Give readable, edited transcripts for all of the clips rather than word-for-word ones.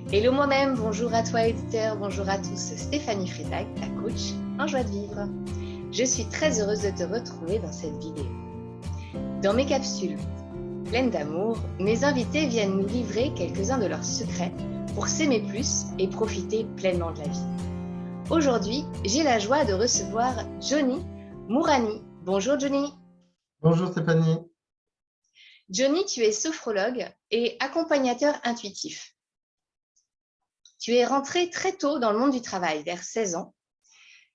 Hello moi-même, bonjour à toi éditeur, bonjour à tous, Stéphanie Freitag, ta coach en joie de vivre. Je suis très heureuse de te retrouver dans cette vidéo. Dans mes capsules pleines d'amour, mes invités viennent nous livrer quelques-uns de leurs secrets pour s'aimer plus et profiter pleinement de la vie. Aujourd'hui, j'ai la joie de recevoir Johnny Mourani. Bonjour Johnny. Bonjour Stéphanie. Johnny, tu es sophrologue et accompagnateur intuitif. Tu es rentré très tôt dans le monde du travail, vers 16 ans.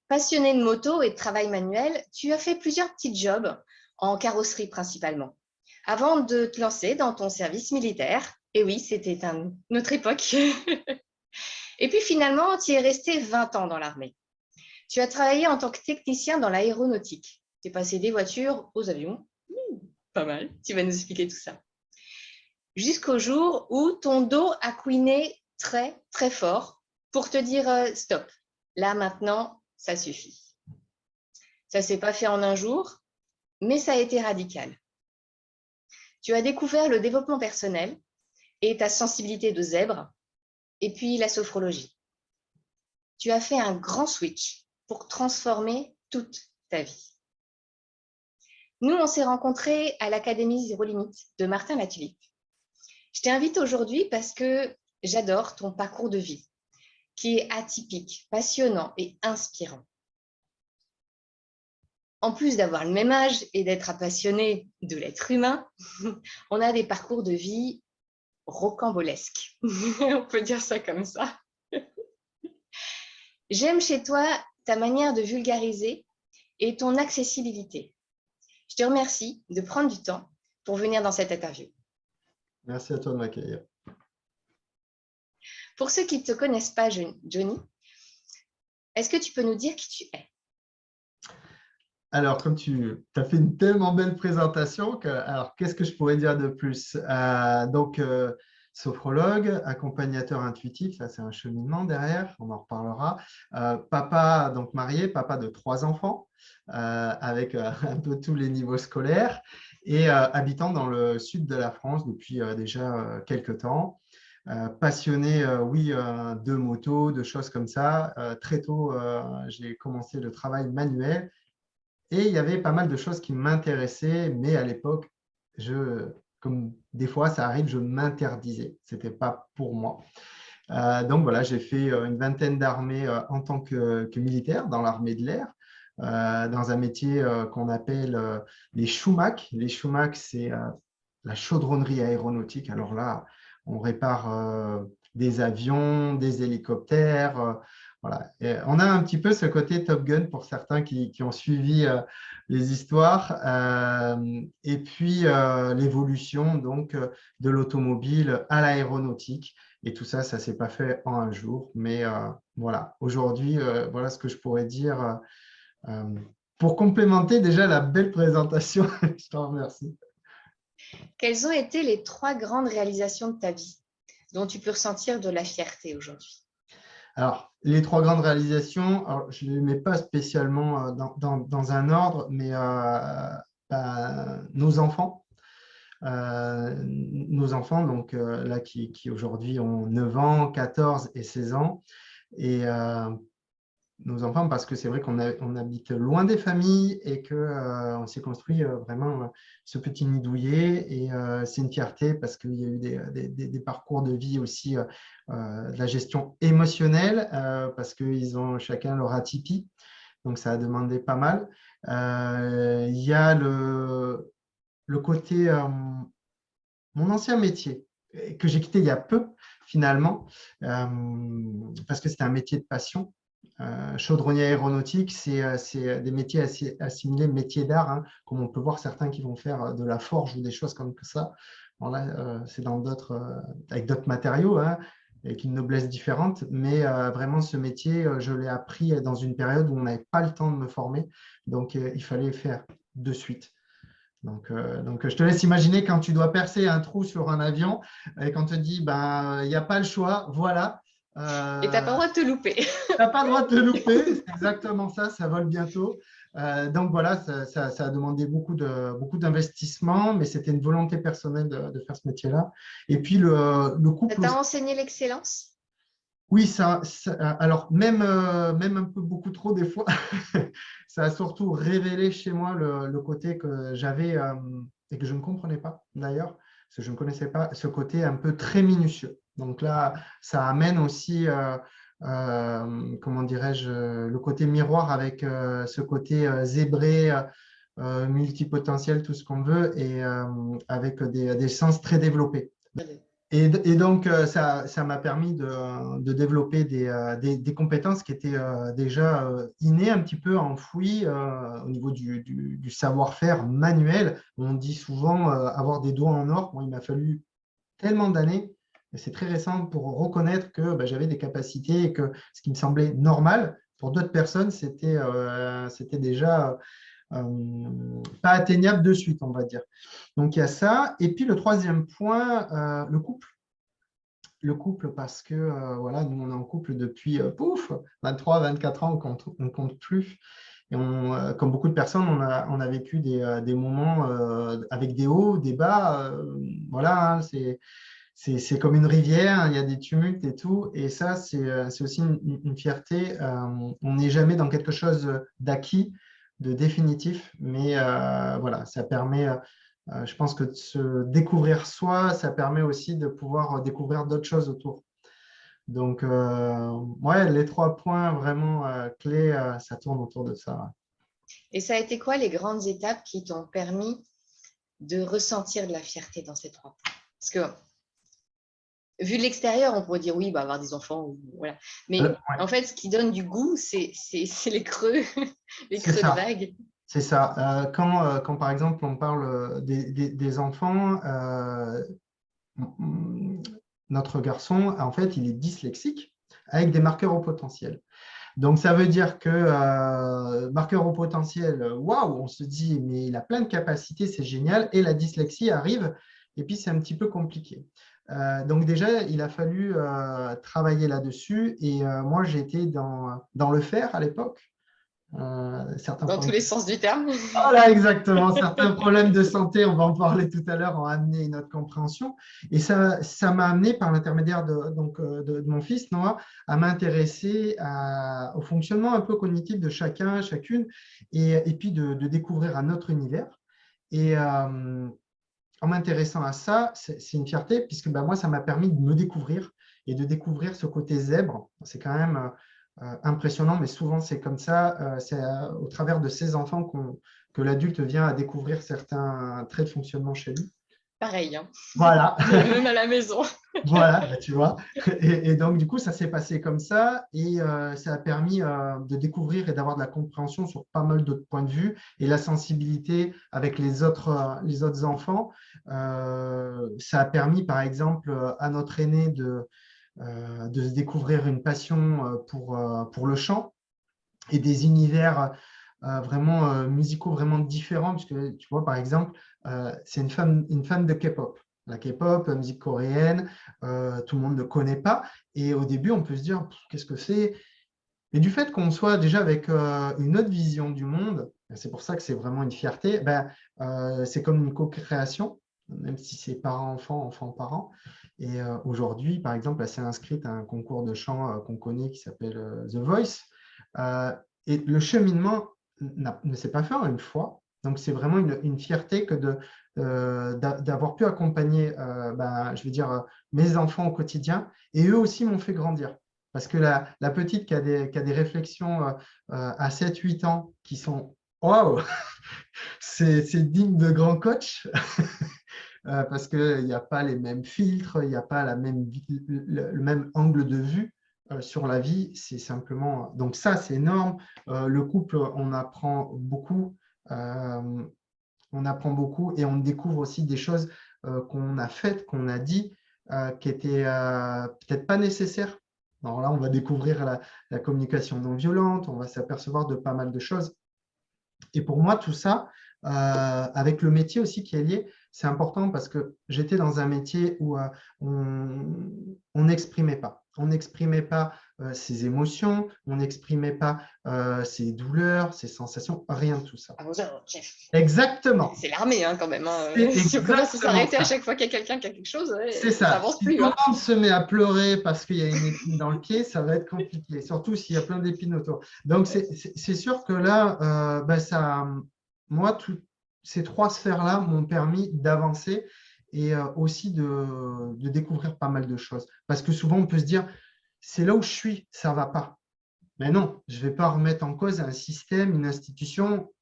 Passionné de moto et de travail manuel, tu as fait plusieurs petits jobs, en carrosserie principalement, avant de te lancer dans ton service militaire. Et oui, c'était une autre époque. Et puis finalement, tu es resté 20 ans dans l'armée. Tu as travaillé en tant que technicien dans l'aéronautique. Tu es passé des voitures aux avions. Pas mal. Tu vas nous expliquer tout ça. Jusqu'au jour où ton dos a couiné très, très fort pour te dire stop. Là, maintenant, ça suffit. Ça ne s'est pas fait en un jour, mais ça a été radical. Tu as découvert le développement personnel et ta sensibilité de zèbre, et puis la sophrologie. Tu as fait un grand switch pour transformer toute ta vie. Nous, on s'est rencontrés à l'Académie Zéro Limite de Martin Latulippe. Je t'invite aujourd'hui parce que j'adore ton parcours de vie, qui est atypique, passionnant et inspirant. En plus d'avoir le même âge et d'être passionné de l'être humain, on a des parcours de vie rocambolesques. On peut dire ça comme ça. J'aime chez toi ta manière de vulgariser et ton accessibilité. Je te remercie de prendre du temps pour venir dans cette interview. Merci à toi de m'accueillir. Pour ceux qui ne te connaissent pas, Johnny, est-ce que tu peux nous dire qui tu es? Alors, comme tu as fait une tellement belle présentation, alors qu'est-ce que je pourrais dire de plus? Sophrologue, accompagnateur intuitif, ça c'est un cheminement derrière, on en reparlera. Papa, donc marié, papa de 3 enfants, avec un peu tous les niveaux scolaires, et habitant dans le sud de la France depuis déjà quelques temps. Passionné, oui, de moto, de choses comme ça. Très tôt, j'ai commencé le travail manuel et il y avait pas mal de choses qui m'intéressaient, mais à l'époque, comme des fois ça arrive, je m'interdisais. Ce n'était pas pour moi. Donc voilà, j'ai fait une vingtaine d'armées en tant que militaire dans l'armée de l'air, dans un métier qu'on appelle les Schumach. Les Schumach, c'est la chaudronnerie aéronautique. Alors là, on répare des avions, des hélicoptères. Voilà. Et on a un petit peu ce côté Top Gun pour certains qui ont suivi les histoires. Et puis, l'évolution donc de l'automobile à l'aéronautique. Et tout ça, ça ne s'est pas fait en un jour. Mais voilà, aujourd'hui, voilà ce que je pourrais dire pour complémenter déjà la belle présentation. Je te remercie. Quelles ont été les 3 grandes réalisations de ta vie dont tu peux ressentir de la fierté aujourd'hui? Alors, les 3 grandes réalisations, alors, je ne les mets pas spécialement dans un ordre, mais nos enfants. Nos enfants, donc là, qui aujourd'hui ont 9 ans, 14 et 16 ans. Et nos enfants, parce que c'est vrai qu'on habite loin des familles et qu'on s'est construit vraiment ce petit nid douillet. Et c'est une fierté parce qu'il y a eu des parcours de vie aussi, de la gestion émotionnelle, parce qu'ils ont chacun leur atypie. Donc, ça a demandé pas mal. Il y a le côté, mon ancien métier, que j'ai quitté il y a peu, finalement, parce que c'était un métier de passion. Chaudronnier aéronautique, c'est des métiers assimilés métiers d'art, hein, comme on peut voir certains qui vont faire de la forge ou des choses comme ça. Bon, là, c'est avec d'autres matériaux, hein, avec une noblesse différente, mais vraiment ce métier, je l'ai appris dans une période où on n'avait pas le temps de me former, donc il fallait faire de suite. Donc, je te laisse imaginer quand tu dois percer un trou sur un avion et qu'on te dit, ben, il n'y a pas le choix, voilà. Et tu n'as pas le droit de te louper. Tu n'as pas le droit de te louper, c'est exactement ça, ça vole bientôt. Donc voilà, ça a demandé beaucoup d'investissement, mais c'était une volonté personnelle de faire ce métier-là. Et puis le Ça couple t'a aussi. enseigné l'excellence? Oui, alors même un peu beaucoup trop des fois, ça a surtout révélé chez moi le côté que j'avais et que je ne comprenais pas d'ailleurs, parce que je ne connaissais pas ce côté un peu très minutieux. Donc là, ça amène aussi, comment dirais-je, le côté miroir avec ce côté zébré, multipotentiel, tout ce qu'on veut, et avec des sens très développés. Et donc, ça m'a permis de développer des compétences qui étaient déjà innées, un petit peu enfouies au niveau du savoir-faire manuel. On dit souvent avoir des doigts en or. Bon, il m'a fallu tellement d'années, et c'est très récent, pour reconnaître que j'avais des capacités et que ce qui me semblait normal, pour d'autres personnes, c'était déjà pas atteignable de suite, on va dire. Donc, il y a ça. Et puis, le troisième point, le couple. Le couple, parce que voilà, nous, on est en couple depuis 23, 24 ans, on compte plus. Et comme beaucoup de personnes, on a vécu des moments avec des hauts, des bas. Voilà, hein, c'est comme une rivière, il y a des tumultes et tout. Et ça, c'est aussi une fierté. On n'est jamais dans quelque chose d'acquis, de définitif, mais voilà, ça permet, je pense que de se découvrir soi, ça permet aussi de pouvoir découvrir d'autres choses autour. Donc, ouais, les 3 points vraiment clés, ça tourne autour de ça. Et ça a été quoi les grandes étapes qui t'ont permis de ressentir de la fierté dans ces 3 points? Parce que vu de l'extérieur, on pourrait dire oui, avoir des enfants, voilà. Mais Ouais, en fait, ce qui donne du goût, c'est les creux, les c'est creux de ça. vague. C'est ça. Quand, par exemple, on parle des enfants, notre garçon, en fait, il est dyslexique avec des marqueurs au potentiel. Donc, ça veut dire que marqueur au potentiel, waouh, on se dit, mais il a plein de capacités, c'est génial. Et la dyslexie arrive, et puis c'est un petit peu compliqué. Donc, déjà, il a fallu travailler là-dessus. Et moi, j'étais dans le faire à l'époque. Certains Dans tous problèmes. les sens du terme. Voilà, exactement. Certains problèmes de santé, on va en parler tout à l'heure, ont amené notre compréhension. Et ça m'a amené, par l'intermédiaire de mon fils, Noah, à m'intéresser au fonctionnement un peu cognitif de chacun, chacune, et puis de découvrir un autre univers. Et en m'intéressant à ça, c'est une fierté, puisque moi, ça m'a permis de me découvrir et de découvrir ce côté zèbre. C'est quand même impressionnant, mais souvent c'est comme ça. C'est au travers de ces enfants que l'adulte vient à découvrir certains traits de fonctionnement chez lui. Pareil, hein. Voilà, Même à la maison. voilà, tu vois. Et donc, du coup, ça s'est passé comme ça et ça a permis de découvrir et d'avoir de la compréhension sur pas mal d'autres points de vue et la sensibilité avec les autres enfants. Ça a permis, par exemple, à notre aîné de se découvrir une passion pour le chant et des univers vraiment musicaux vraiment différents, puisque tu vois, par exemple, c'est une fan de K-pop. La K-pop, la musique coréenne, tout le monde ne connaît pas. Et au début, on peut se dire, qu'est-ce que c'est? Mais du fait qu'on soit déjà avec une autre vision du monde, c'est pour ça que c'est vraiment une fierté, c'est comme une co-création, même si c'est parent-enfant, enfant-parent. Et aujourd'hui, par exemple, elle s'est inscrite à un concours de chant qu'on connaît qui s'appelle The Voice. Euh, et le cheminement ne s'est pas fait en une fois. Donc, c'est vraiment une fierté que d'avoir pu accompagner je vais dire, mes enfants au quotidien. Et eux aussi m'ont fait grandir. Parce que la petite qui a des réflexions à 7-8 ans qui sont waouh, c'est digne de grand coach. Parce qu'il n'y a pas les mêmes filtres, il n'y a pas le même angle de vue sur la vie. C'est simplement. Donc, ça, c'est énorme. Le couple, on apprend beaucoup. Euh, on apprend beaucoup et on découvre aussi des choses qu'on a faites, qu'on a dit, qui étaient peut-être pas nécessaires. Alors là, on va découvrir la communication non violente, on va s'apercevoir de pas mal de choses. Et pour moi, tout ça, avec le métier aussi qui est lié, c'est important parce que j'étais dans un métier où on n'exprimait pas. On n'exprimait pas ses émotions, on n'exprimait pas ses douleurs, ses sensations, rien de tout ça. Ah, Exactement. c'est l'armée quand même. C'est Si on commence à s'arrêter à ça. chaque fois qu'il y a quelqu'un qui a quelque chose, C'est ça ça. avance Si plus. tout le monde se met à pleurer parce qu'il y a une épine dans le pied, ça va être compliqué, surtout s'il y a plein d'épines autour. Donc, c'est sûr que là, moi, ces trois sphères-là m'ont permis d'avancer et aussi de découvrir pas mal de choses. Parce que souvent, on peut se dire, c'est là où je suis, ça ne va pas. Mais non, je ne vais pas remettre en cause un système, une institution.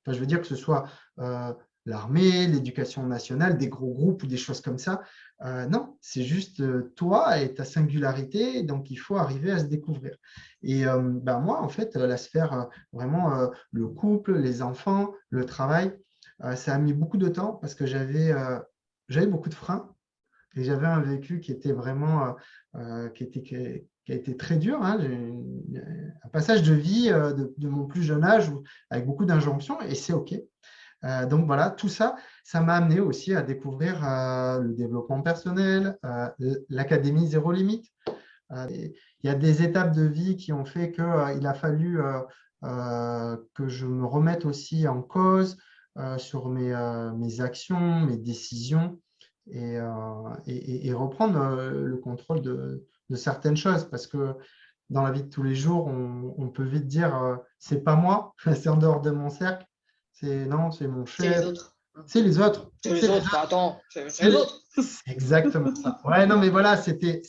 Enfin, je veux dire que ce soit l'armée, l'éducation nationale, des gros groupes ou des choses comme ça. Non, c'est juste toi et ta singularité. Donc, il faut arriver à se découvrir. Et moi, en fait, la sphère, vraiment, le couple, les enfants, le travail, ça a mis beaucoup de temps parce que j'avais beaucoup de freins. Et j'avais un vécu qui était vraiment, qui a été très dur. Hein. Un passage de vie de mon plus jeune âge avec beaucoup d'injonctions et c'est OK. Donc voilà, tout ça, ça m'a amené aussi à découvrir le développement personnel, l'académie Zéro Limite. Il y a des étapes de vie qui ont fait qu'il a fallu que je me remette aussi en cause sur mes actions, mes décisions et reprendre le contrôle de certaines choses parce que dans la vie de tous les jours, on peut vite dire c'est pas moi, c'est en dehors de mon cercle, non, c'est mon C'est les chef, autres. c'est les autres. C'est les autres, attends, c'est les autres. C'est exactement ça. Ouais, non, mais voilà, c'était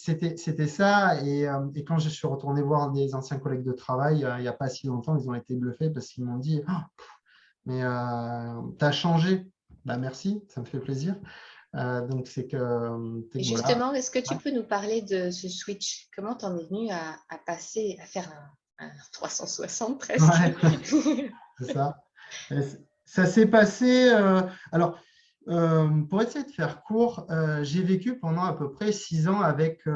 ça. Et quand je suis retourné voir des anciens collègues de travail, il n'y a pas si longtemps, ils ont été bluffés parce qu'ils m'ont dit mais tu as changé. Bah, merci, ça me fait plaisir. Donc, c'est que Et voilà. justement, est-ce que tu Ouais. peux nous parler de ce switch? Comment tu en es venu à passer, à faire un 360 presque? Ouais, c'est ça. Ça s'est passé. Alors, pour essayer de faire court, j'ai vécu pendant à peu près 6 ans avec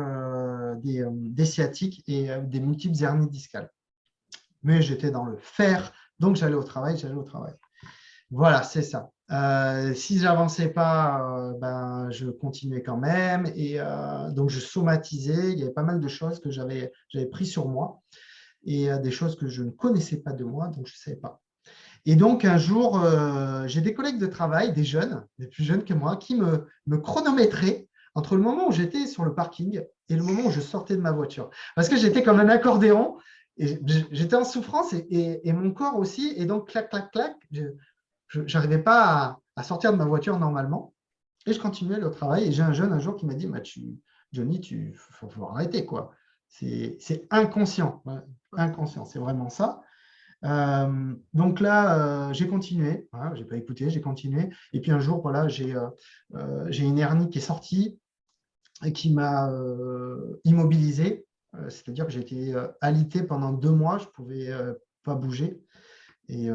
des sciatiques et des multiples hernies discales. Mais j'étais dans le fer, donc j'allais au travail, Voilà, c'est ça. Si je n'avançais pas, je continuais quand même. Et donc, je somatisais. Il y avait pas mal de choses que j'avais pris sur moi et des choses que je ne connaissais pas de moi, donc je ne savais pas. Et donc, un jour, j'ai des collègues de travail, des jeunes, des plus jeunes que moi, qui me chronométraient entre le moment où j'étais sur le parking et le moment où je sortais de ma voiture. Parce que j'étais comme un accordéon et j'étais en souffrance et mon corps aussi. Et donc, clac, clac, clac, je n'arrivais pas à sortir de ma voiture normalement. Et je continuais le travail. Et j'ai un jeune un jour qui m'a dit Johnny, il faut arrêter, quoi. C'est inconscient. Ouais, inconscient, c'est vraiment ça. Donc là, j'ai continué. Voilà, je n'ai pas écouté, j'ai continué. Et puis un jour, voilà, j'ai une hernie qui est sortie et qui m'a immobilisé. C'est-à-dire que j'ai été alité pendant 2 mois. Je ne pouvais pas bouger. Et,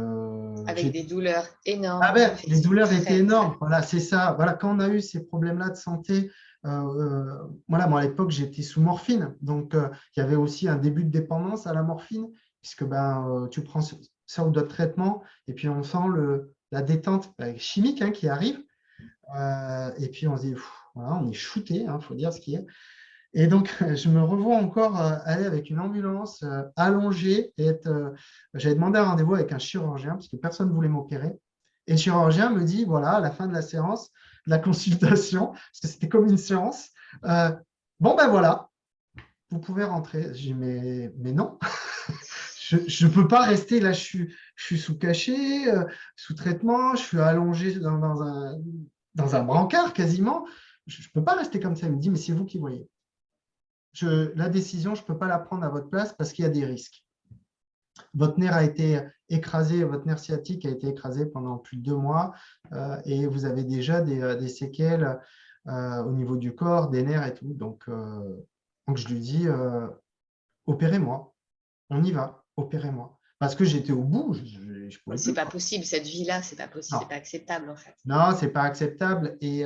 Avec des douleurs ah énormes. ben, les douleurs étaient Très, énormes. Voilà, c'est ça. Voilà, quand on a eu ces problèmes-là de santé, voilà, moi à l'époque j'étais sous morphine, donc il y avait aussi un début de dépendance à la morphine, puisque tu prends ça ou d'autres traitements, et puis on sent la détente chimique qui arrive, et puis on se dit, voilà, on est shooté, il faut dire ce qui est. Et donc, je me revois encore aller avec une ambulance allongée et j'avais demandé un rendez-vous avec un chirurgien parce que personne ne voulait m'opérer. Et le chirurgien me dit, voilà, à la fin de la séance, de la consultation, parce que c'était comme une séance, bon ben voilà, vous pouvez rentrer. Je dis, mais non, je ne peux pas rester là, je suis sous cachet, sous traitement, je suis allongé dans un brancard quasiment. Je ne peux pas rester comme ça. Il me dit, mais c'est vous qui voyez. La décision, je ne peux pas la prendre à votre place parce qu'il y a des risques. Votre nerf a été écrasé, votre nerf sciatique a été écrasé pendant plus de 2 mois et vous avez déjà des séquelles au niveau du corps, des nerfs et tout. Donc je lui dis, opérez-moi, on y va, opérez-moi. Parce que j'étais au bout, je pouvais C'est plus. pas possible, cette vie-là, c'est pas possible, Non. c'est pas acceptable en fait. Non, ce n'est pas acceptable. Et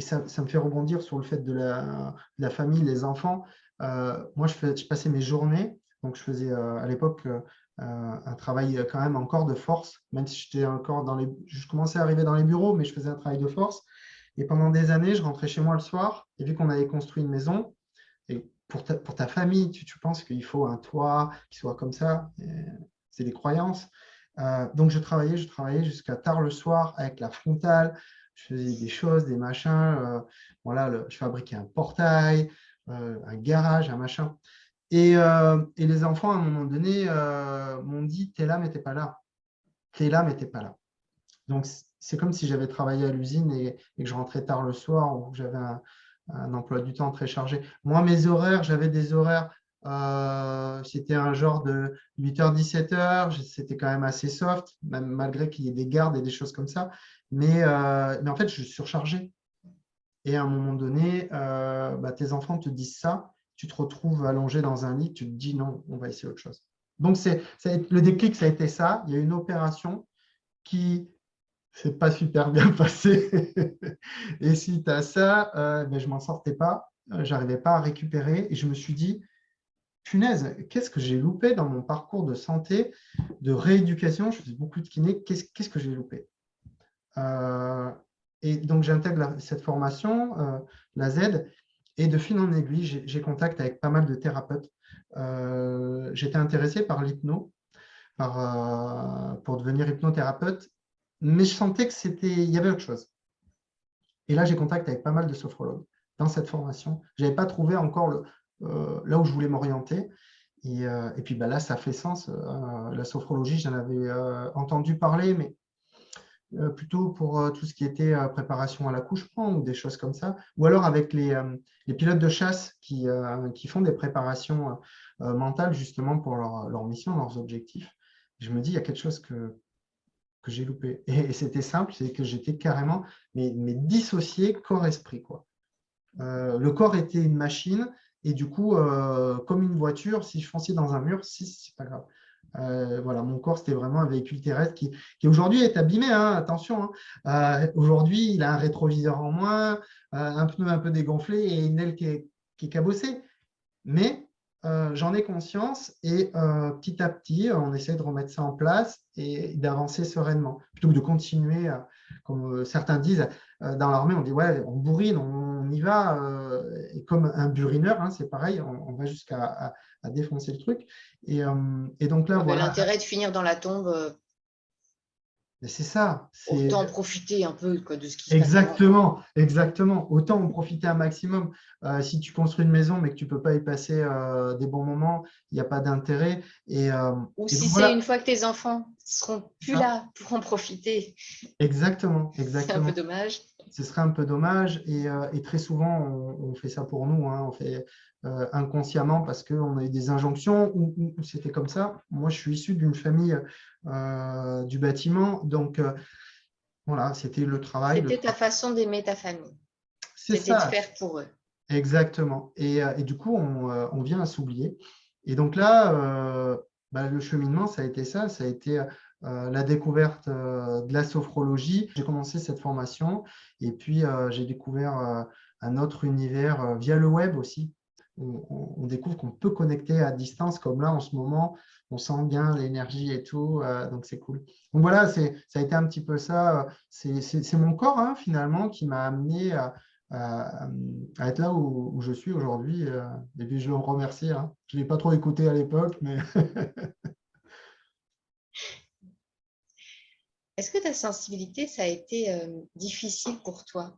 ça me fait rebondir sur le fait de la famille, les enfants. Moi, je passais mes journées, donc je faisais à l'époque un travail quand même encore de force, même si j'étais encore je commençais à arriver dans les bureaux, mais je faisais un travail de force. Et pendant des années, je rentrais chez moi le soir, et vu qu'on avait construit une maison, et pour ta famille, tu penses qu'il faut un toit qui soit comme ça. C'est des croyances. Donc, je travaillais jusqu'à tard le soir avec la frontale. Je faisais des choses, des machins. Voilà, je fabriquais un portail, un garage, un machin. Et les enfants, à un moment donné, m'ont dit, t'es là, mais t'es pas là. T'es là, mais t'es pas là. Donc, c'est comme si j'avais travaillé à l'usine et que je rentrais tard le soir ou que j'avais un emploi du temps très chargé. Moi, mes horaires, j'avais des horaires, c'était un genre de 8h-17h, c'était quand même assez soft, même malgré qu'il y ait des gardes et des choses comme ça. Mais en fait, je surchargeais. Et à un moment donné, tes enfants te disent ça, tu te retrouves allongé dans un lit, tu te dis non, on va essayer autre chose. Donc, le déclic, ça a été ça. Il y a eu une opération qui c'est pas super bien passé. Et suite à ça, je ne m'en sortais pas, je n'arrivais pas à récupérer et je me suis dit, punaise, qu'est-ce que j'ai loupé dans mon parcours de santé, de rééducation, je faisais beaucoup de kiné, qu'est-ce que j'ai loupé? Et donc j'intègre cette formation, la Z, et de fil en aiguille, j'ai contact avec pas mal de thérapeutes. J'étais intéressé par l'hypno, pour devenir hypnothérapeute, mais je sentais il y avait autre chose. Et là, j'ai contact avec pas mal de sophrologues dans cette formation. Je n'avais pas trouvé encore là où je voulais m'orienter. Et puis là, ça fait sens. La sophrologie, j'en avais entendu parler, mais plutôt pour tout ce qui était préparation à l'accouchement ou des choses comme ça. Ou alors avec les pilotes de chasse qui font des préparations mentales justement pour leur mission, leurs objectifs. Je me dis, il y a quelque chose que j'ai loupé. Et c'était simple, c'est que j'étais carrément mais dissocié corps-esprit, quoi. Le corps était une machine et du coup, comme une voiture, si je fonçais dans un mur, c'est pas grave. Voilà, mon corps, c'était vraiment un véhicule terrestre qui aujourd'hui est abîmé, hein, attention. Hein. Aujourd'hui, il a un rétroviseur en moins, un pneu un peu dégonflé et une aile qui est cabossée. Mais j'en ai conscience et petit à petit, on essaie de remettre ça en place et d'avancer sereinement. Plutôt que de continuer, comme certains disent, dans l'armée, on dit ouais, on bourrine, on y va. Et comme un burineur, hein, c'est pareil, on va jusqu'à à défoncer le truc. Et donc là, voilà. L'intérêt de finir dans la tombe, C'est ça. autant profiter un peu quoi, de ce qui se passe avant. Exactement. Autant en profiter un maximum. Si tu construis une maison mais que tu ne peux pas y passer des bons moments, il n'y a pas d'intérêt. Ou et si donc, c'est voilà. une fois que tes enfants seront plus là pour en profiter. Exactement. C'est un peu dommage. Ce serait un peu dommage. Et très souvent, on fait ça pour nous. Hein. On fait inconsciemment parce qu'on a eu des injonctions ou c'était comme ça. Moi, je suis issu d'une famille du bâtiment. Donc, voilà, c'était le travail. C'était ta façon d'aimer ta famille. C'est C'était de ça. faire pour eux. Exactement. Et du coup, on vient à s'oublier. Et donc là, le cheminement, ça a été ça. Ça a été la découverte de la sophrologie. J'ai commencé cette formation et puis j'ai découvert un autre univers via le web aussi. On découvre qu'on peut connecter à distance, comme là en ce moment, on sent bien l'énergie et tout, donc c'est cool. Donc voilà, ça a été un petit peu ça. C'est mon corps, hein, finalement, qui m'a amené à être là où je suis aujourd'hui. Et puis je le remercie. Hein. Je ne l'ai pas trop écouté à l'époque, mais Est-ce que ta sensibilité, ça a été difficile pour toi,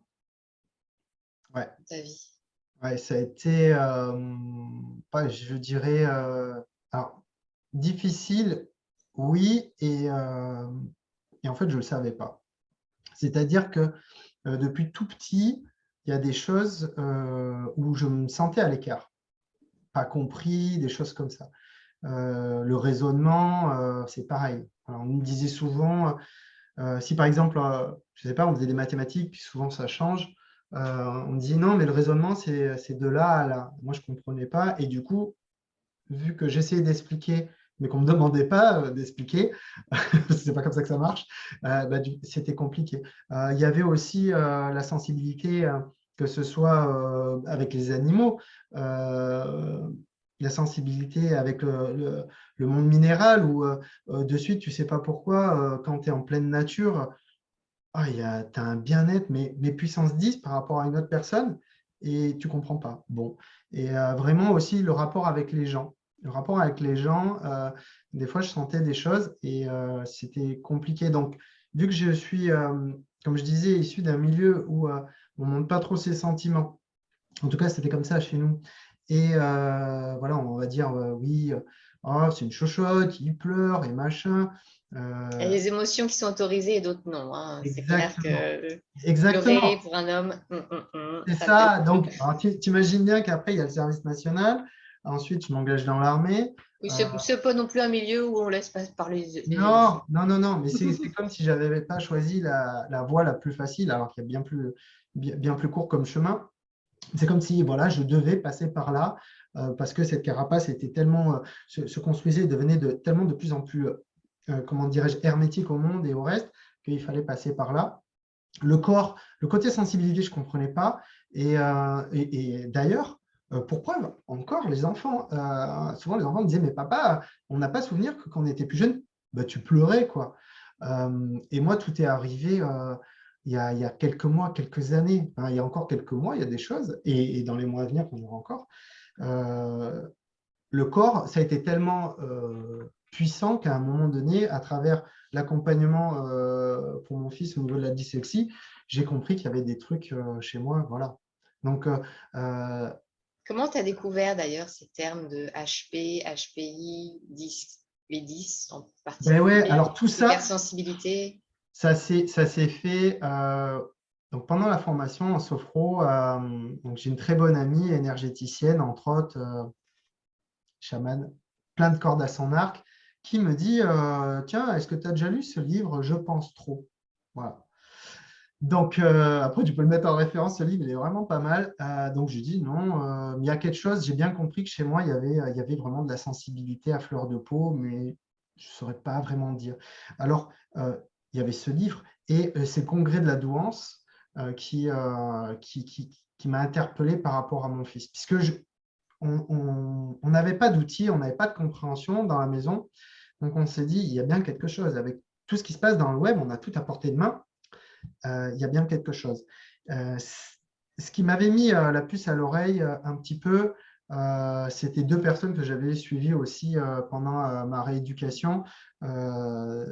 ouais. ta vie? Ouais, ça a été, je dirais, alors, difficile, oui, et en fait, je ne le savais pas. C'est-à-dire que depuis tout petit, il y a des choses où je me sentais à l'écart, pas compris, des choses comme ça. Le raisonnement, c'est pareil. Alors, on me disait souvent, si par exemple, je ne sais pas, on faisait des mathématiques, puis souvent ça change, on me dit non, mais le raisonnement, c'est de là à là. Moi, je ne comprenais pas. Et du coup, vu que j'essayais d'expliquer, mais qu'on ne me demandait pas d'expliquer, c'est pas comme ça que ça marche, c'était compliqué. Il y avait aussi la sensibilité, que ce soit avec les animaux, la sensibilité avec le monde minéral, où de suite, tu ne sais pas pourquoi, quand tu es en pleine nature, tu as un bien-être, mais puissance 10 par rapport à une autre personne. et tu ne comprends pas. Bon. Et vraiment aussi le rapport avec les gens. Le rapport avec les gens, des fois, je sentais des choses et c'était compliqué. Donc, vu que je suis, comme je disais, issu d'un milieu où on ne montre pas trop ses sentiments, en tout cas, c'était comme ça chez nous. Et voilà, on va dire, oui, oh, c'est une chochotte, il pleure et machin. Il y a Euh, des émotions qui sont autorisées et d'autres non, hein. C'est clair exactement. que pleurer Exactement. pour un homme, C'est ça peut être ça. Donc, tu imagines bien qu'après, il y a le service national. Ensuite, je m'engage dans l'armée. oui, Euh, c'est pas non plus un milieu où on laisse pas parler les non, émotions. non, non, non. Mais c'est comme si je n'avais pas choisi la voie la plus facile, alors qu'il y a bien plus court comme chemin. C'est comme si voilà, je devais passer par là parce que cette carapace était tellement, se construisait, devenait tellement de plus en plus, comment dirais-je, hermétique au monde et au reste, qu'il fallait passer par là. Le corps, le côté sensibilité, je ne comprenais pas. Et d'ailleurs, pour preuve, encore, les enfants, souvent les enfants me disaient, mais papa, on n'a pas souvenir que quand on était plus jeune, bah, tu pleurais, quoi. Et moi, tout est arrivé il y a quelques mois, quelques années. Hein, il y a encore quelques mois, il y a des choses, et dans les mois à venir, on aura encore. Euh, le corps, ça a été tellement puissant qu'à un moment donné, à travers l'accompagnement pour mon fils au niveau de la dyslexie, j'ai compris qu'il y avait des trucs chez moi. Voilà. Donc, euh, Comment tu as découvert d'ailleurs ces termes de HP, HPI, 10, les 10 en ben ouais, particulier, alors tout ça, hypersensibilité? ça s'est fait donc pendant la formation en sophro. Donc j'ai une très bonne amie énergéticienne, entre autres, chamane, plein de cordes à son arc, qui me dit tiens, est-ce que tu as déjà lu ce livre Je pense trop? Voilà. Donc, après, tu peux le mettre en référence, ce livre, il est vraiment pas mal. Donc, je dis non, mais il y a quelque chose, j'ai bien compris que chez moi, il y avait vraiment de la sensibilité à fleur de peau, mais je ne saurais pas vraiment dire. Alors, il y avait ce livre et c'est le Congrès de la douance qui m'a interpellé par rapport à mon fils, puisque on n'avait pas d'outils, on n'avait pas de compréhension dans la maison. Donc, on s'est dit, il y a bien quelque chose. Avec tout ce qui se passe dans le web, on a tout à portée de main. Il y a bien quelque chose. Ce qui m'avait mis la puce à l'oreille un petit peu, c'était deux personnes que j'avais suivies aussi pendant ma rééducation.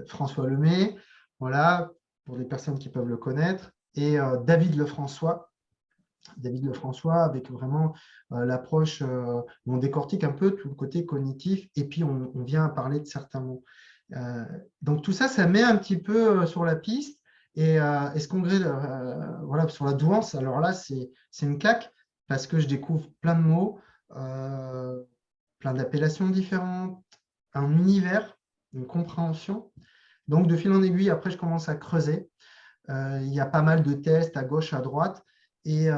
François Lemay, voilà, pour les personnes qui peuvent le connaître, et David Lefrançois. David Lefrançois, avec vraiment l'approche où on décortique un peu tout le côté cognitif et puis on vient parler de certains mots. Donc tout ça, ça met un petit peu sur la piste. Et ce congrès voilà, sur la douance, alors là, c'est une claque parce que je découvre plein de mots, plein d'appellations différentes, un univers, une compréhension. Donc de fil en aiguille, après, je commence à creuser. Il y a pas mal de tests à gauche, à droite. Et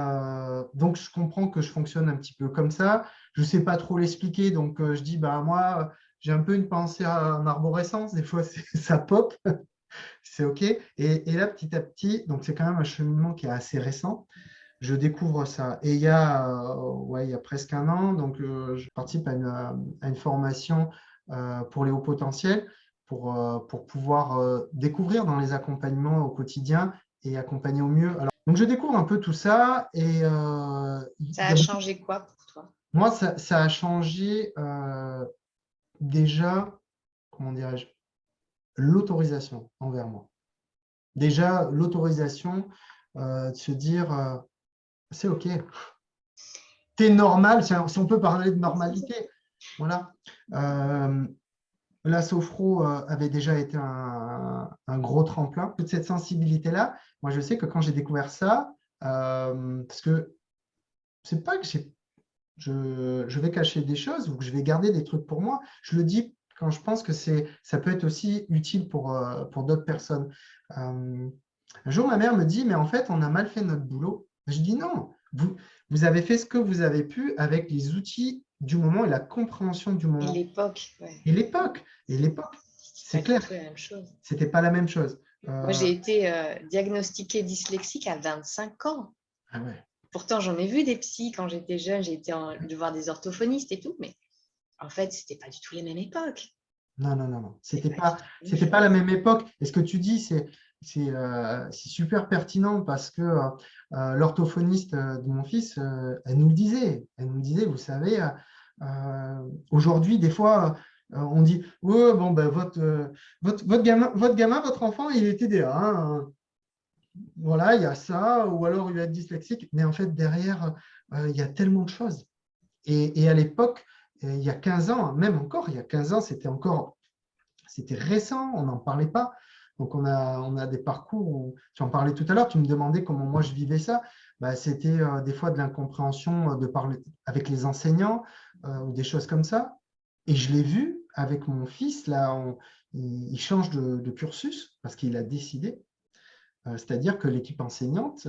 donc, je comprends que je fonctionne un petit peu comme ça. Je ne sais pas trop l'expliquer. Donc, je dis, bah, moi, j'ai un peu une pensée en arborescence. Des fois, ça pop. C'est OK. Et là, petit à petit, donc c'est quand même un cheminement qui est assez récent. Je découvre ça. Et ouais, il y a presque un an, donc je participe à une formation pour les hauts potentiels pour pouvoir découvrir dans les accompagnements au quotidien et accompagner au mieux. Alors, donc, je découvre un peu tout ça et Ça a changé quoi pour toi? moi, ça a changé déjà, comment dirais-je, l'autorisation envers moi. Déjà, l'autorisation de se dire, c'est OK, t'es normal, si on peut parler de normalité. Voilà. La sophro avait déjà été un gros tremplin. Toute cette sensibilité-là, moi, je sais que quand j'ai découvert ça, parce que c'est pas que je vais cacher des choses ou que je vais garder des trucs pour moi, je le dis quand je pense que ça peut être aussi utile pour d'autres personnes. Un jour, ma mère me dit, mais en fait, on a mal fait notre boulot. Je dis non, vous avez fait ce que vous avez pu avec les outils du moment et la compréhension du Et moment. l'époque, ouais. Et l'époque, C'est c'est pas du clair, tout la même chose. c'était pas la même chose. Moi, j'ai été diagnostiquée dyslexique à 25 ans. Ah ouais. Pourtant, j'en ai vu des psys quand j'étais jeune, j'ai été de voir des orthophonistes et tout, mais en fait, c'était pas du tout les mêmes époques. Non, non, non, non. C'est pas du tout la même C'était pas la chose. même époque. Et ce que tu dis, c'est super pertinent parce que l'orthophoniste de mon fils, elle nous le disait. Elle nous disait, vous savez, aujourd'hui, des fois, on dit, ouais, bon, ben, votre gamin, votre enfant, il est TDA. Hein. Voilà, il y a ça, ou alors il va être dyslexique. Mais en fait, derrière, il y a tellement de choses. Et à l'époque, il y a 15 ans, même encore, il y a 15 ans, c'était récent, on n'en parlait pas. Donc, on a des parcours où, tu en parlais tout à l'heure, tu me demandais comment moi je vivais ça. Bah, c'était des fois de l'incompréhension de parler avec les enseignants ou des choses comme ça. Et je l'ai vu avec mon fils, là, il change de cursus parce qu'il a décidé. C'est-à-dire que l'équipe enseignante,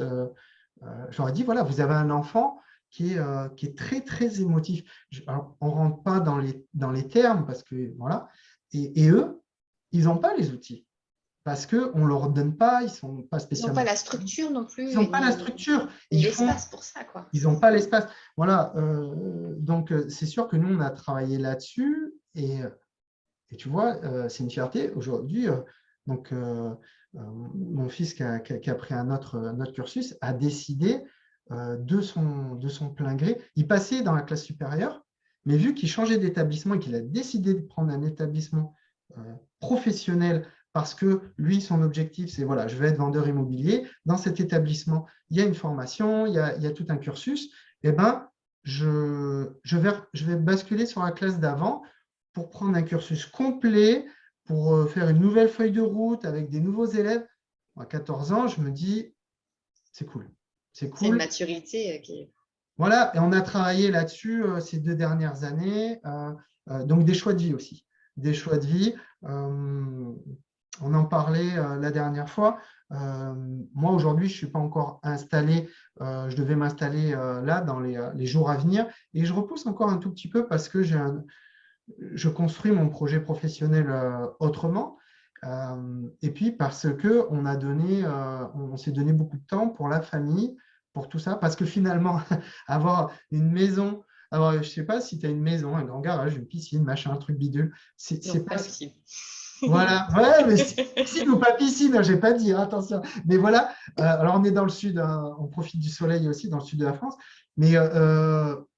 j'aurais dit, voilà, vous avez un enfant qui est très, très émotif. Alors, on ne rentre pas dans les termes parce que, voilà, et eux, ils n'ont pas les outils parce qu'on ne leur donne pas, ils ne sont pas Ils n'ont pas spécialement. la structure non Ils plus, n'ont pas la structure. ni l'espace pour ça, quoi. Ils n'ont pas l'espace. Voilà. Donc, c'est sûr que nous, on a travaillé là-dessus et tu vois, c'est une fierté. Aujourd'hui, donc, mon fils qui a pris un autre cursus a décidé de son plein gré. Il passait dans la classe supérieure, mais vu qu'il changeait d'établissement et qu'il a décidé de prendre un établissement professionnel parce que lui, son objectif, c'est voilà, je vais être vendeur immobilier. Dans cet établissement, il y a une formation, il y a tout un cursus. Eh ben, je vais basculer sur la classe d'avant pour prendre un cursus complet, pour faire une nouvelle feuille de route avec des nouveaux élèves. À 14 ans, je me dis, c'est cool. C'est C'est une cool. maturité qui est… Voilà, et on a travaillé là-dessus ces 2 dernières années. Donc, des choix de vie aussi. Des choix de vie. On en parlait la dernière fois. Moi, aujourd'hui, je ne suis pas encore installé. Je devais m'installer là dans les jours à venir. Et je repousse encore un tout petit peu parce que je construis mon projet professionnel autrement. Et puis parce que on s'est donné beaucoup de temps pour la famille, pour tout ça, parce que finalement, avoir une maison, alors je ne sais pas si tu as une maison, un grand garage, une piscine, machin, un truc bidule, c'est pas pas. possible. Voilà, ouais, mais piscine ou pas piscine, hein, j'ai pas dit, hein, attention. Mais voilà, alors on est dans le sud, hein, on profite du soleil aussi dans le sud de la France, mais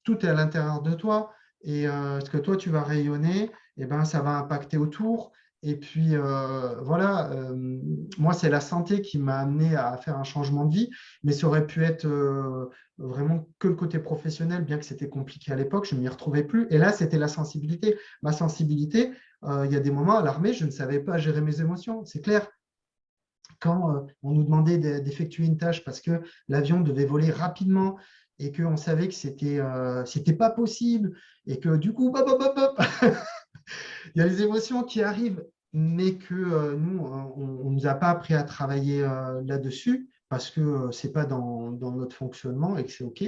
tout est à l'intérieur de toi et ce que toi tu vas rayonner, eh ben, ça va impacter autour. Et puis voilà, moi c'est la santé qui m'a amené à faire un changement de vie, mais ça aurait pu être vraiment que le côté professionnel, bien que c'était compliqué à l'époque, je ne m'y retrouvais plus. Et là, c'était la sensibilité. Ma sensibilité, il y a des moments à l'armée, je ne savais pas gérer mes émotions, c'est clair. Quand on nous demandait d'effectuer une tâche parce que l'avion devait voler rapidement et qu'on savait que c'était pas possible et que du coup, hop, hop, hop, hop, il y a les émotions qui arrivent, mais que nous, on ne nous a pas appris à travailler là-dessus parce que ce n'est pas dans notre fonctionnement et que c'est OK.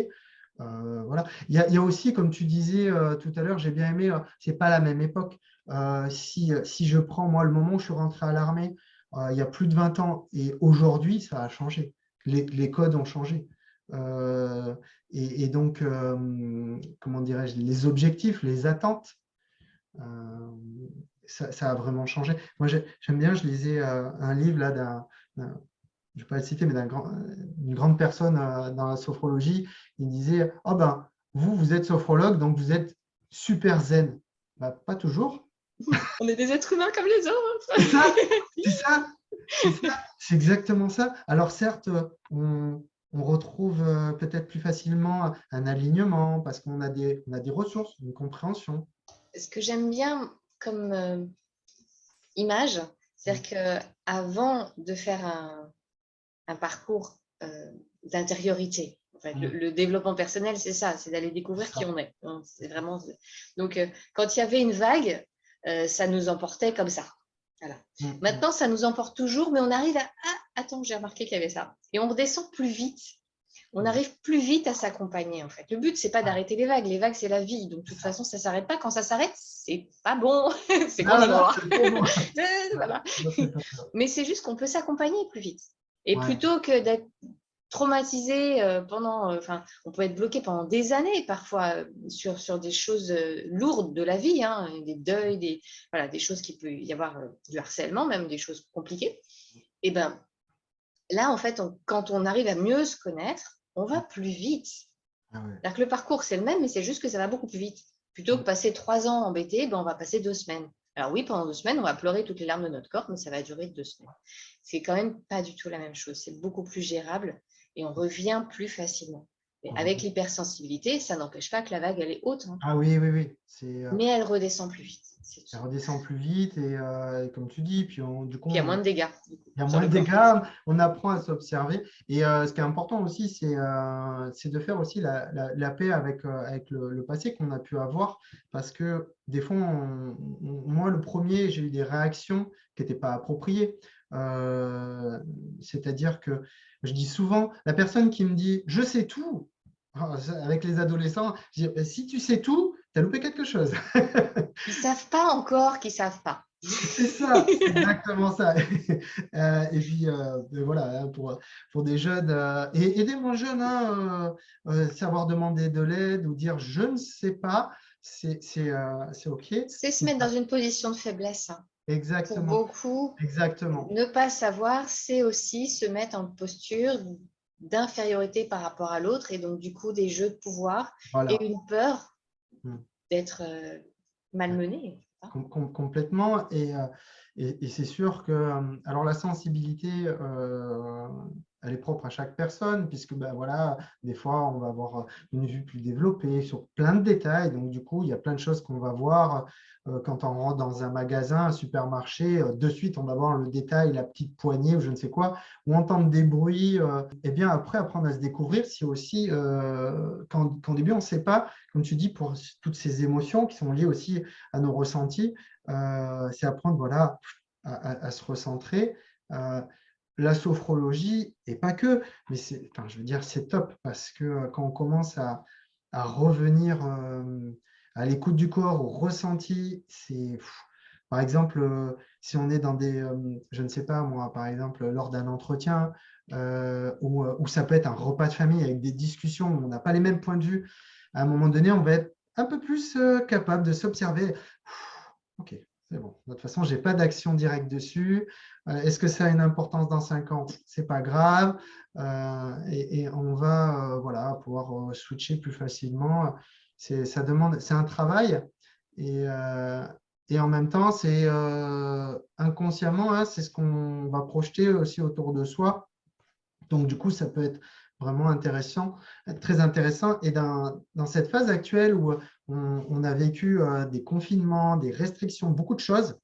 Voilà. Il y a aussi, comme tu disais tout à l'heure, j'ai bien aimé, ce n'est pas la même époque. Si je prends, moi, le moment où je suis rentré à l'armée, il y a plus de 20 ans, et aujourd'hui, ça a changé. Les codes ont changé. Et donc, comment dirais-je, les objectifs, les attentes, euh, ça a vraiment changé. Moi, j'aime bien, je lisais un livre là je ne vais pas le citer, mais une grande personne dans la sophrologie. Il disait, oh ben, vous êtes sophrologue, donc vous êtes super zen. Bah, pas toujours. On est des êtres humains comme les autres. C'est ça, c'est ça, c'est exactement ça. Alors certes, on retrouve peut-être plus facilement un alignement parce qu'on a des ressources, une compréhension. Ce que j'aime bien comme image, c'est-à-dire qu'avant de faire un parcours d'intériorité, en fait, le développement personnel, c'est ça, c'est d'aller découvrir qui on est. C'est vraiment… Donc, quand il y avait une vague, ça nous emportait comme ça. Voilà. Maintenant, ça nous emporte toujours, mais on arrive à… Ah, attends, j'ai remarqué qu'il y avait ça. Et on redescend plus vite. On arrive plus vite à s'accompagner, en fait. Le but, c'est pas d'arrêter les vagues. Les vagues, c'est la vie. Donc, de toute façon, ça s'arrête pas. Quand ça s'arrête, c'est pas bon. C'est qu'on est mort. Voilà. Mais c'est juste qu'on peut s'accompagner plus vite. Et plutôt que d'être traumatisé enfin, on peut être bloqué pendant des années parfois sur des choses lourdes de la vie, hein, des deuils, des choses qui peut y avoir, du harcèlement, même des choses compliquées. Et ben, là, en fait, quand on arrive à mieux se connaître, on va plus vite. Ah ouais. C'est-à-dire que le parcours, c'est le même, mais c'est juste que ça va beaucoup plus vite. Plutôt que passer 3 ans embêtés, ben, on va passer 2 semaines. Alors oui, pendant 2 semaines, on va pleurer toutes les larmes de notre corps, mais ça va durer 2 semaines. C'est quand même pas du tout la même chose. C'est beaucoup plus gérable et on revient plus facilement. Mais avec l'hypersensibilité, ça n'empêche pas que la vague, elle est haute, hein, Ah oui, oui, oui. mais elle redescend plus vite. Ça redescend plus vite et comme tu dis, puis du coup, Puis il y a moins de dégâts il y a sur moins le de corps. dégâts, on apprend à s'observer. Et ce qui est important aussi, c'est de faire aussi la paix avec le passé qu'on a pu avoir. Parce que des fois, moi, le premier, j'ai eu des réactions qui n'étaient pas appropriées. C'est-à-dire que je dis souvent, la personne qui me dit « je sais tout », avec les adolescents, je dis « si tu sais tout, tu as loupé quelque chose ». Ils savent pas encore qu'ils savent pas. C'est ça, c'est exactement ça. Et puis, voilà, hein, pour des jeunes, et des moins jeunes, hein, savoir demander de l'aide ou dire je ne sais pas, c'est OK. C'est se mettre dans une position de faiblesse, hein. Pour Exactement, beaucoup, exactement. ne pas savoir, c'est aussi se mettre en posture d'infériorité par rapport à l'autre et donc du coup des jeux de pouvoir Voilà. et une peur Mm. d'être malmené. Complètement. Et c'est sûr que alors la sensibilité, elle est propre à chaque personne, puisque ben, voilà, des fois, on va avoir une vue plus développée sur plein de détails. Donc, du coup, il y a plein de choses qu'on va voir quand on rentre dans un magasin, un supermarché. De suite, on va voir le détail, la petite poignée ou je ne sais quoi, ou entendre des bruits. Et bien, après, apprendre à se découvrir, c'est aussi, quand au début, on ne sait pas, comme tu dis, pour toutes ces émotions qui sont liées aussi à nos ressentis, c'est apprendre voilà, à se recentrer. La sophrologie, et pas que, mais enfin, je veux dire, c'est top parce que quand on commence à revenir à l'écoute du corps, au ressenti, c'est, par exemple, si on est dans des, je ne sais pas moi, par exemple, lors d'un entretien, ou ça peut être un repas de famille avec des discussions où on n'a pas les mêmes points de vue, à un moment donné, on va être un peu plus capable de s'observer. Ok, c'est bon. De toute façon, je n'ai pas d'action directe dessus. Est-ce que ça a une importance dans 5 ans? Ce n'est pas grave. Et on va voilà, pouvoir switcher plus facilement. Ça demande, c'est un travail. Et, euh, et en même temps, c'est inconsciemment, hein, c'est ce qu'on va projeter aussi autour de soi. Donc, du coup, ça peut être vraiment intéressant, très intéressant. Et dans cette phase actuelle où on a vécu des confinements, des restrictions, beaucoup de choses,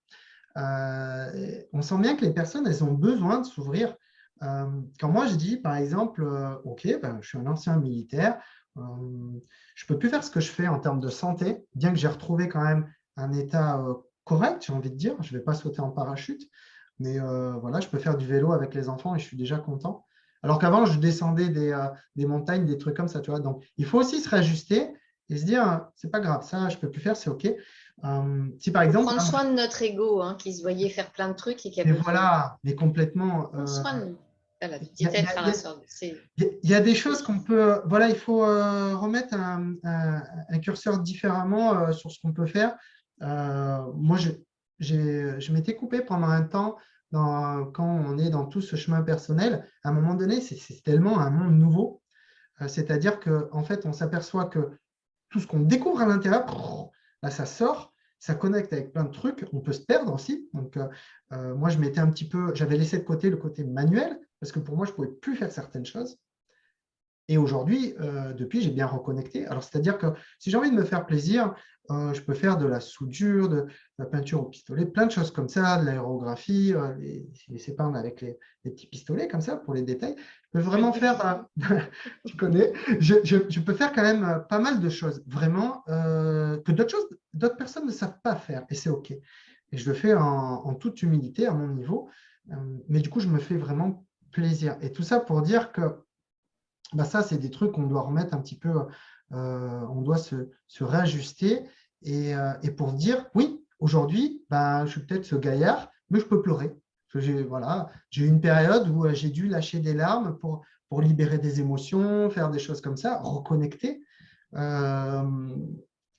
on sent bien que les personnes, elles ont besoin de s'ouvrir. Quand moi, je dis, par exemple, OK, ben, je suis un ancien militaire, je ne peux plus faire ce que je fais en termes de santé, bien que j'ai retrouvé quand même un état correct, j'ai envie de dire. Je ne vais pas sauter en parachute, mais voilà, je peux faire du vélo avec les enfants et je suis déjà content. Alors qu'avant, je descendais des montagnes, des trucs comme ça, tu vois. Donc, il faut aussi se réajuster et se dire, c'est pas grave, ça, je peux plus faire, c'est OK. Si par Il faut exemple, prendre soin de notre ego, hein, qui se voyait faire plein de trucs et qui a mais besoin de voilà, mais complètement, prendre soin de nous. Voilà, du il petit être à l'instant. C'est y a des choses qu'on peut, voilà, il faut remettre un curseur différemment sur ce qu'on peut faire. Moi, je m'étais coupé pendant un temps quand on est dans tout ce chemin personnel. À un moment donné, c'est tellement un monde nouveau. C'est-à-dire qu'en fait, on s'aperçoit que tout ce qu'on découvre à l'intérieur, là, ça sort, ça connecte avec plein de trucs. On peut se perdre aussi. Donc, moi, je m'étais un petit peu, j'avais laissé de côté le côté manuel parce que pour moi, je ne pouvais plus faire certaines choses. Et aujourd'hui, depuis, j'ai bien reconnecté. Alors, c'est-à-dire que si j'ai envie de me faire plaisir, je peux faire de la soudure, de la peinture au pistolet, plein de choses comme ça, de l'aérographie, les épargnes avec les petits pistolets comme ça pour les détails. Je peux vraiment faire, tu connais, je peux faire quand même pas mal de choses, vraiment, que d'autres personnes ne savent pas faire. Et c'est OK. Et je le fais en toute humilité à mon niveau. Mais du coup, je me fais vraiment plaisir. Et tout ça pour dire que bah ça, c'est des trucs qu'on doit remettre un petit peu, on doit se réajuster et pour dire, oui, aujourd'hui, bah, je suis peut-être ce gaillard, mais je peux pleurer. Voilà, j'ai eu une période où j'ai dû lâcher des larmes pour libérer des émotions, faire des choses comme ça, reconnecter. Il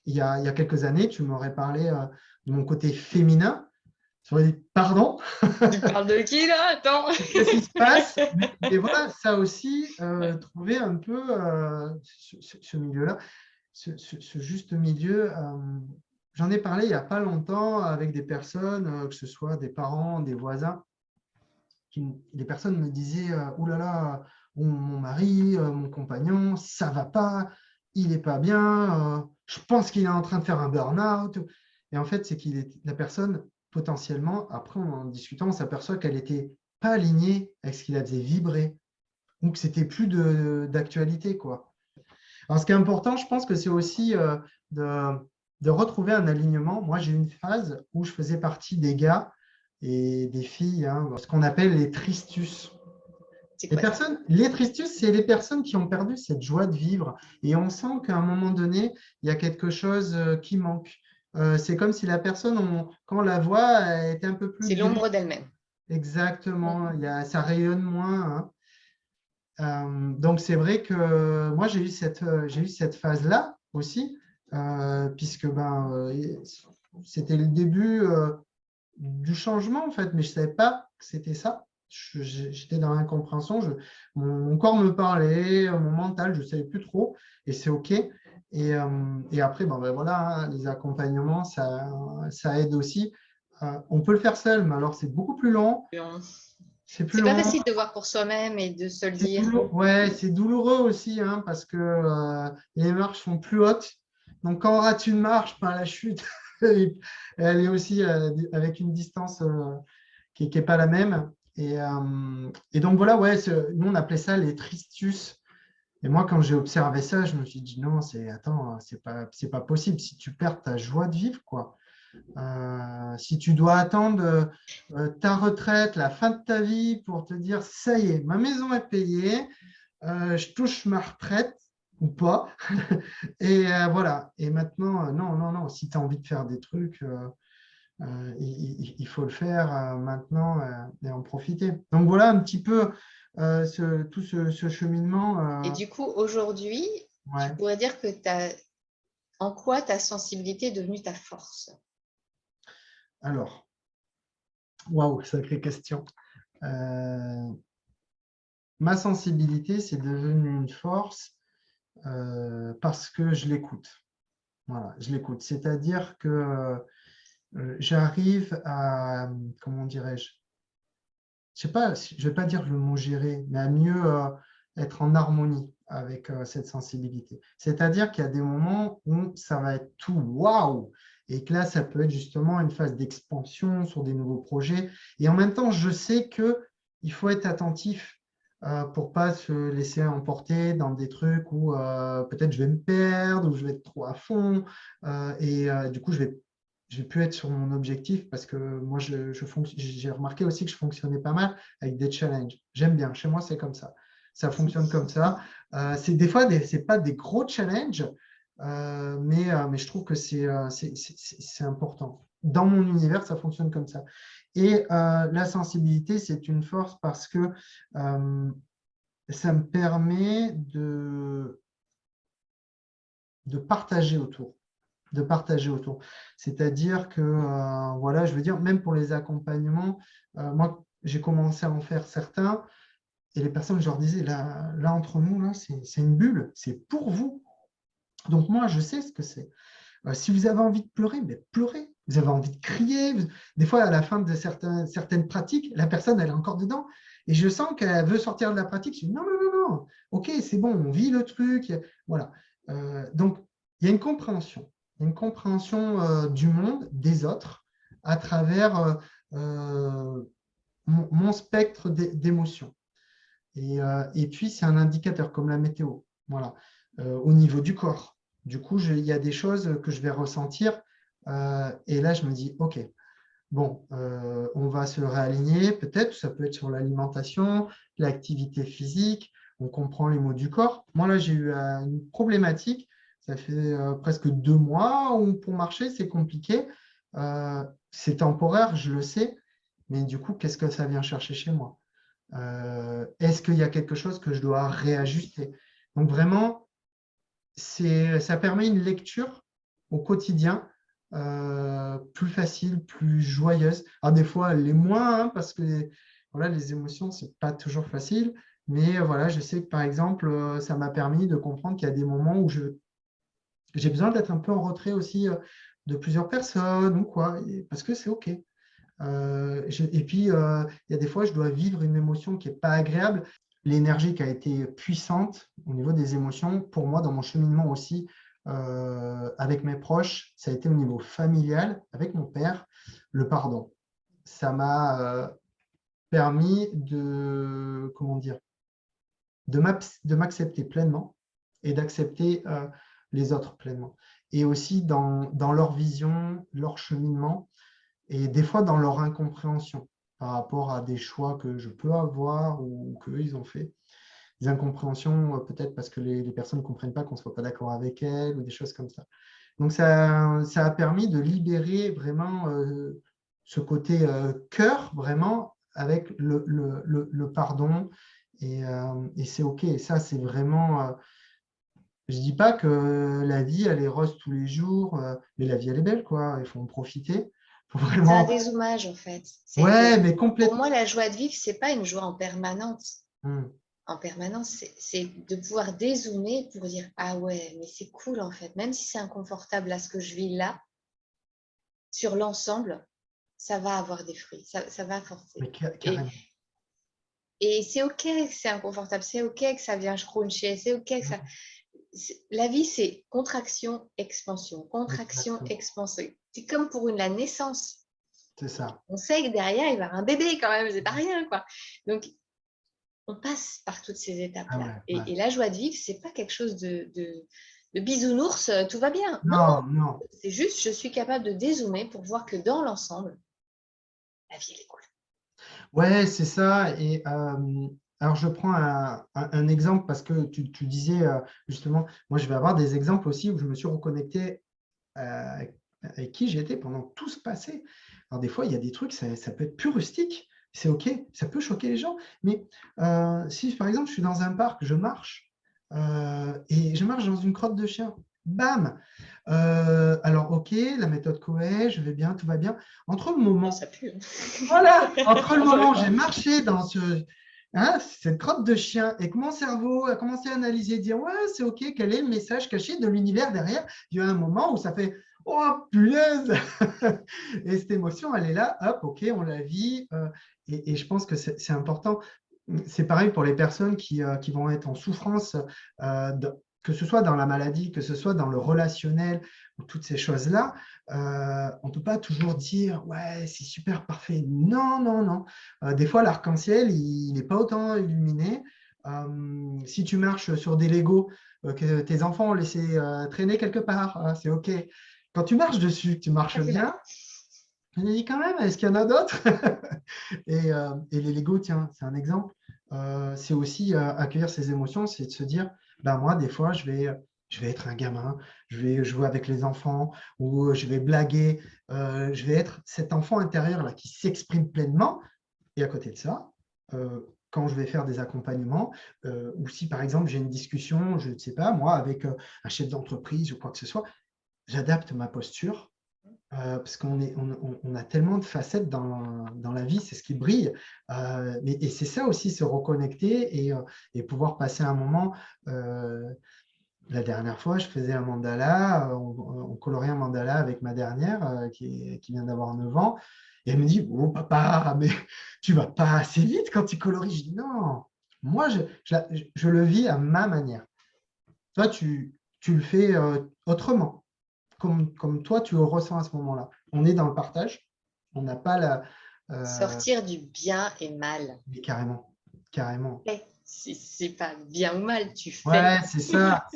y a quelques années, tu m'aurais parlé de mon côté féminin. J'aurais dit, pardon, Tu parles de qui là? Attends. qu'est-ce qui se passe? Mais voilà, ça aussi, trouver un peu ce milieu-là, ce juste milieu. J'en ai parlé il n'y a pas longtemps avec des personnes, que ce soit des parents, des voisins. Les personnes me disaient, ouh là là, mon mari, mon compagnon, ça va pas, il n'est pas bien, je pense qu'il est en train de faire un burn-out. Et en fait, c'est la personne, potentiellement, après en discutant, on s'aperçoit qu'elle n'était pas alignée avec ce qui la faisait vibrer, ou que c'était plus d'actualité, quoi. Alors, ce qui est important, je pense que c'est aussi de retrouver un alignement. Moi, j'ai eu une phase où je faisais partie des gars et des filles, hein, ce qu'on appelle les tristus. C'est quoi ça? Les tristus, c'est les personnes qui ont perdu cette joie de vivre. Et on sent qu'à un moment donné, il y a quelque chose qui manque. C'est comme si la personne, quand on la voit, elle est un peu plus C'est grise. l'ombre d'elle-même. Exactement, ça rayonne moins, hein. Donc, c'est vrai que moi, j'ai eu cette phase-là aussi, puisque c'était le début du changement, en fait, mais je ne savais pas que c'était ça. J'étais dans l'incompréhension. Mon corps me parlait, mon mental, je ne savais plus trop, et c'est OK. Et après, voilà, hein, les accompagnements, ça aide aussi. On peut le faire seul, mais alors c'est beaucoup plus long. C'est plus C'est pas long. facile de voir pour soi-même et de se le dire. Ouais, c'est douloureux aussi, hein, parce que les marches sont plus hautes. Donc, quand on rate une marche, la chute, elle est aussi avec une distance qui n'est pas la même. Et donc, voilà, ouais, nous, on appelait ça les tristus. Et moi, quand j'ai observé ça, je me suis dit, non, attends, c'est pas possible. Si tu perds ta joie de vivre, quoi. Si tu dois attendre ta retraite, la fin de ta vie pour te dire, ça y est, ma maison est payée, je touche ma retraite ou pas. Et voilà. Et maintenant, non, non, non, si tu as envie de faire des trucs, il faut le faire maintenant et en profiter. Donc voilà un petit peu tout ce cheminement. Et du coup, aujourd'hui, tu Ouais. pourrais dire que en quoi ta sensibilité est devenue ta force? Alors, waouh, sacrée question. Ma sensibilité, c'est devenu une force parce que je l'écoute. Voilà, je l'écoute. C'est-à-dire que j'arrive à, comment dirais-je, je sais pas, je vais pas dire le mot gérer, mais à mieux être en harmonie avec cette sensibilité. C'est-à-dire qu'il y a des moments où ça va être tout waouh, et que là, ça peut être justement une phase d'expansion sur des nouveaux projets. Et en même temps, je sais qu'il faut être attentif pour pas se laisser emporter dans des trucs où peut-être je vais me perdre, ou je vais être trop à fond, et du coup, je vais plus être sur mon objectif parce que moi, j'ai remarqué aussi que je fonctionnais pas mal avec des challenges. J'aime bien. Chez moi, c'est comme ça. Ça fonctionne comme ça. C'est des fois, c'est pas des gros challenges, mais je trouve que c'est important. Dans mon univers, ça fonctionne comme ça. Et la sensibilité, c'est une force parce que ça me permet de partager autour. De partager autour. C'est-à-dire que, voilà, je veux dire, même pour les accompagnements, moi, j'ai commencé à en faire certains, et les personnes, je leur disais, là entre nous, là, c'est une bulle, c'est pour vous. Donc moi, je sais ce que c'est. Si vous avez envie de pleurer, mais pleurez. Vous avez envie de crier. Des fois, à la fin de certaines pratiques, la personne, elle est encore dedans. Et je sens qu'elle veut sortir de la pratique. Je dis, non, non, non, non. OK, c'est bon, on vit le truc. Voilà. Donc, il y a une compréhension. Il y a une compréhension du monde, des autres, à travers mon spectre d'émotions. Et puis, c'est un indicateur comme la météo. Voilà. Au niveau du corps. Du coup, il y a des choses que je vais ressentir. Et là, je me dis, OK, bon, on va se réaligner. Peut-être, ça peut être sur l'alimentation, l'activité physique. On comprend les mots du corps. Moi, là, j'ai eu une problématique. Ça fait presque 2 mois où pour marcher, c'est compliqué. C'est temporaire, je le sais. Mais du coup, qu'est-ce que ça vient chercher chez moi? Est-ce qu'il y a quelque chose que je dois réajuster? Donc vraiment, ça permet une lecture au quotidien plus facile, plus joyeuse. Alors, des fois, elle l'est moins, hein, parce que voilà, les émotions, ce n'est pas toujours facile. Mais voilà, je sais que, par exemple, ça m'a permis de comprendre qu'il y a des moments où j'ai besoin d'être un peu en retrait aussi de plusieurs personnes ou quoi, parce que c'est OK. Et puis, il y a des fois, je dois vivre une émotion qui n'est pas agréable. L'énergie qui a été puissante au niveau des émotions, pour moi, dans mon cheminement aussi, avec mes proches, ça a été au niveau familial, avec mon père, le pardon. Ça m'a permis de, comment dire, de m'accepter pleinement et d'accepter les autres pleinement. Et aussi dans leur vision, leur cheminement, et des fois dans leur incompréhension par rapport à des choix que je peux avoir ou qu'eux, ils ont fait. Des incompréhensions, peut-être parce que les personnes ne comprennent pas qu'on ne soit pas d'accord avec elles ou des choses comme ça. Donc, ça a permis de libérer vraiment ce côté cœur, vraiment, avec le pardon. Et c'est OK. Et ça, c'est vraiment... je ne dis pas que la vie, elle est rose tous les jours, mais la vie, elle est belle, quoi. Il faut en profiter. Il faut C'est un vraiment... dézoomage, en fait. Ouais, mais Pour complètement. moi, la joie de vivre, c'est pas une joie en permanence. Hmm. En permanence, c'est de pouvoir dézoomer pour dire ah ouais, mais c'est cool en fait, même si c'est inconfortable à ce que je vis là, sur l'ensemble, ça va avoir des fruits, ça va forcer. Mais Et, carrément. et c'est ok que c'est inconfortable, c'est ok que ça vient scruncher, c'est ok que ça. La vie, c'est contraction, expansion, contraction, Exactement. expansion. C'est comme pour la naissance. C'est ça. On sait que derrière, il va y avoir un bébé quand même, c'est pas rien quoi. Donc, on passe par toutes ces Ah étapes-là. ouais, ouais. Et la joie de vivre, c'est pas quelque chose de bisounours, tout va bien. Non, Non, non. c'est juste, je suis capable de dézoomer pour voir que dans l'ensemble, la vie, elle est cool. Ouais, c'est ça. Et alors, je prends un exemple parce que tu disais justement, moi, je vais avoir des exemples aussi où je me suis reconnecté avec qui j'étais pendant tout ce passé. Alors, des fois, il y a des trucs, ça peut être plus rustique. C'est OK, ça peut choquer les gens. Mais si, par exemple, je suis dans un parc, je marche et je marche dans une crotte de chien, bam! Alors, OK, la méthode Coué, je vais bien, tout va bien. Entre le Oh, moment ça pue. voilà, entre le moment où j'ai Vraiment. marché dans cette crotte de chien et que mon cerveau a commencé à analyser, dire ouais, c'est OK, quel est le message caché de l'univers derrière, il y a un moment où ça fait oh punaise et cette émotion, elle est là, hop, OK, on la vit et je pense que c'est important. C'est pareil pour les personnes qui vont être en souffrance, que ce soit dans la maladie, que ce soit dans le relationnel, ou toutes ces choses-là. On ne peut pas toujours dire ouais, c'est super parfait. Non, non, non. Des fois, l'arc-en-ciel, il n'est pas autant illuminé. Si tu marches sur des Legos que tes enfants ont laissé traîner quelque part, c'est OK. Quand tu marches dessus, tu marches C'est vrai. bien, je me dis quand même, est-ce qu'il y en a d'autres et les Legos, tiens, c'est un exemple. C'est aussi accueillir ses émotions, c'est de se dire, ben moi, des fois, je vais être un gamin, je vais jouer avec les enfants ou je vais blaguer, je vais être cet enfant intérieur là qui s'exprime pleinement. Et à côté de ça, quand je vais faire des accompagnements, ou si par exemple j'ai une discussion, je ne sais pas, moi, avec un chef d'entreprise ou quoi que ce soit, j'adapte ma posture parce on a tellement de facettes dans la vie, c'est ce qui brille. Et c'est ça aussi, se reconnecter et pouvoir passer un moment. La dernière fois, je faisais un mandala, on colorait un mandala avec ma dernière qui vient d'avoir 9 ans. Et elle me dit, oh papa, mais tu vas pas assez vite quand tu colories. Je dis, non, moi, je le vis à ma manière. Toi, tu le fais autrement comme toi, tu le ressens à ce moment-là. On est dans le partage, on n'a pas la... Sortir du bien et mal. mais carrément, carrément. Si c'est pas bien ou mal, tu Ouais, fais. c'est ça.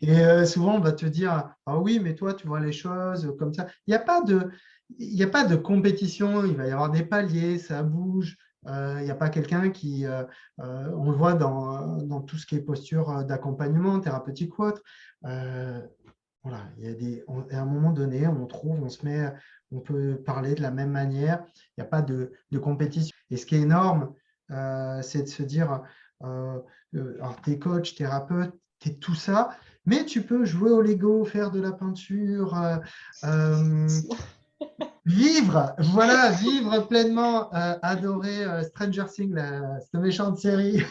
Et souvent, on va te dire, ah oui, mais toi, tu vois les choses comme ça. Il y a pas de compétition, il va y avoir des paliers, ça bouge. Il n'y a pas quelqu'un on le voit dans tout ce qui est posture d'accompagnement thérapeutique ou autre. Voilà, à un moment donné, on trouve, on peut parler de la même manière. Il n'y a pas de compétition. Et ce qui est énorme, c'est de se dire, alors tu es coach, thérapeute, tu es tout ça, Mais tu peux jouer au Lego, faire de la peinture, vivre, voilà, vivre pleinement, adorer Stranger Things, cette méchante série.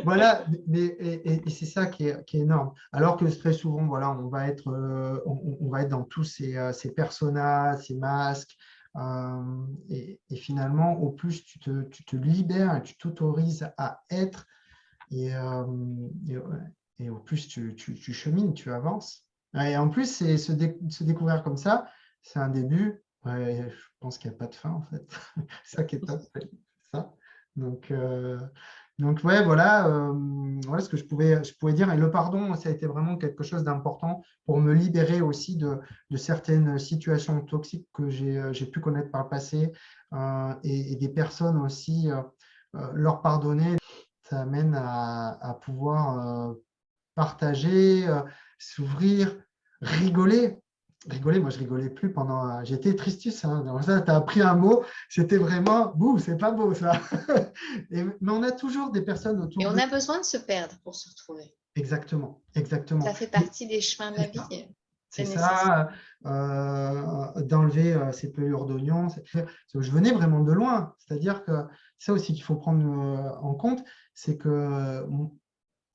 Voilà, et c'est ça qui est énorme. Alors que très souvent, voilà, on va être dans tous ces personas, ces masques. Et finalement, au plus tu te libères et tu t'autorises à être, et, et, et au plus tu chemines, tu avances. Et en plus, c'est se découvrir comme ça, c'est un début. Ouais, je pense qu'il n'y a pas de fin, en fait. C'est ça qui est top, c'est ça. Donc, euh, donc ouais, voilà ce que je pouvais dire. Et le pardon, ça a été vraiment quelque chose d'important pour me libérer aussi de certaines situations toxiques que j'ai pu connaître par le passé, et des personnes aussi, leur pardonner. Ça amène à pouvoir partager, s'ouvrir, rigoler. Rigoler, moi je rigolais plus pendant. J'étais tristus. Hein. Donc ça, tu as appris un mot, c'était vraiment, bouh, c'est pas beau ça. Mais on a toujours des personnes Et autour on de. a besoin de se perdre pour se retrouver. Exactement, exactement. Ça fait partie des chemins de la C'est vie. ça. C'est C'est nécessaire. ça, d'enlever ces pelures d'oignon. Je venais vraiment de loin. C'est-à-dire que ça aussi qu'il faut prendre en compte, c'est que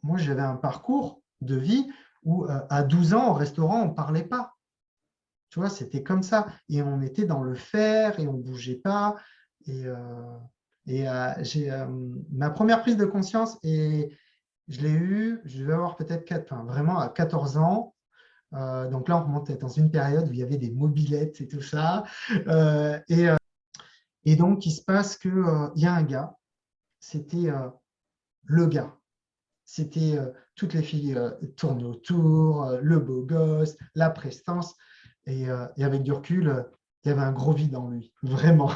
moi, j'avais un parcours de vie où à 12 ans, au restaurant, on ne parlait pas. Tu vois, c'était comme ça. Et on était dans le faire et on ne bougeait pas. Et, j'ai ma première prise de conscience, et je l'ai eue, je devais avoir peut-être vraiment à 14 ans. Donc là, on remontait dans une période où il y avait des mobylettes et tout ça. Et donc, il se passe qu'il y a un gars, c'était le gars. C'était toutes les filles tournaient autour, le beau gosse, la prestance. Et avec du recul, il y avait un gros vide en lui, vraiment.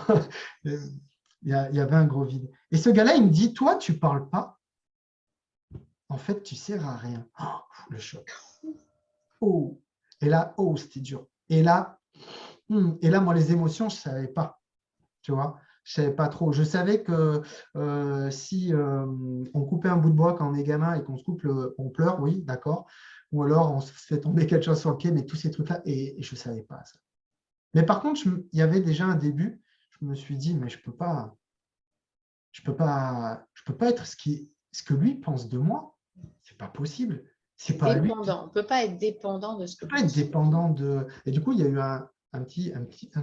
Il y avait un gros vide. Et ce gars-là, il me dit, toi, tu ne parles pas, en fait, tu ne sers à rien. Oh, le choc. Oh. Et là, oh, c'était dur. Et là, moi, les émotions, je ne savais pas. Tu vois, je ne savais pas trop. Je savais que si on coupait un bout de bois quand on est gamin et qu'on se coupe, on pleure, oui, d'accord. Ou alors on se fait tomber quelque chose sur le pied, mais tous ces trucs-là, et je ne savais pas ça. Mais par contre, il y avait déjà un début. Je me suis dit, mais je peux pas être ce que lui pense de moi. C'est pas possible. C'est C'est pas à lui. dépendant. On ne peut pas être dépendant de ce que Pas être pense l'autre. dépendant de. Et du coup, il y a eu un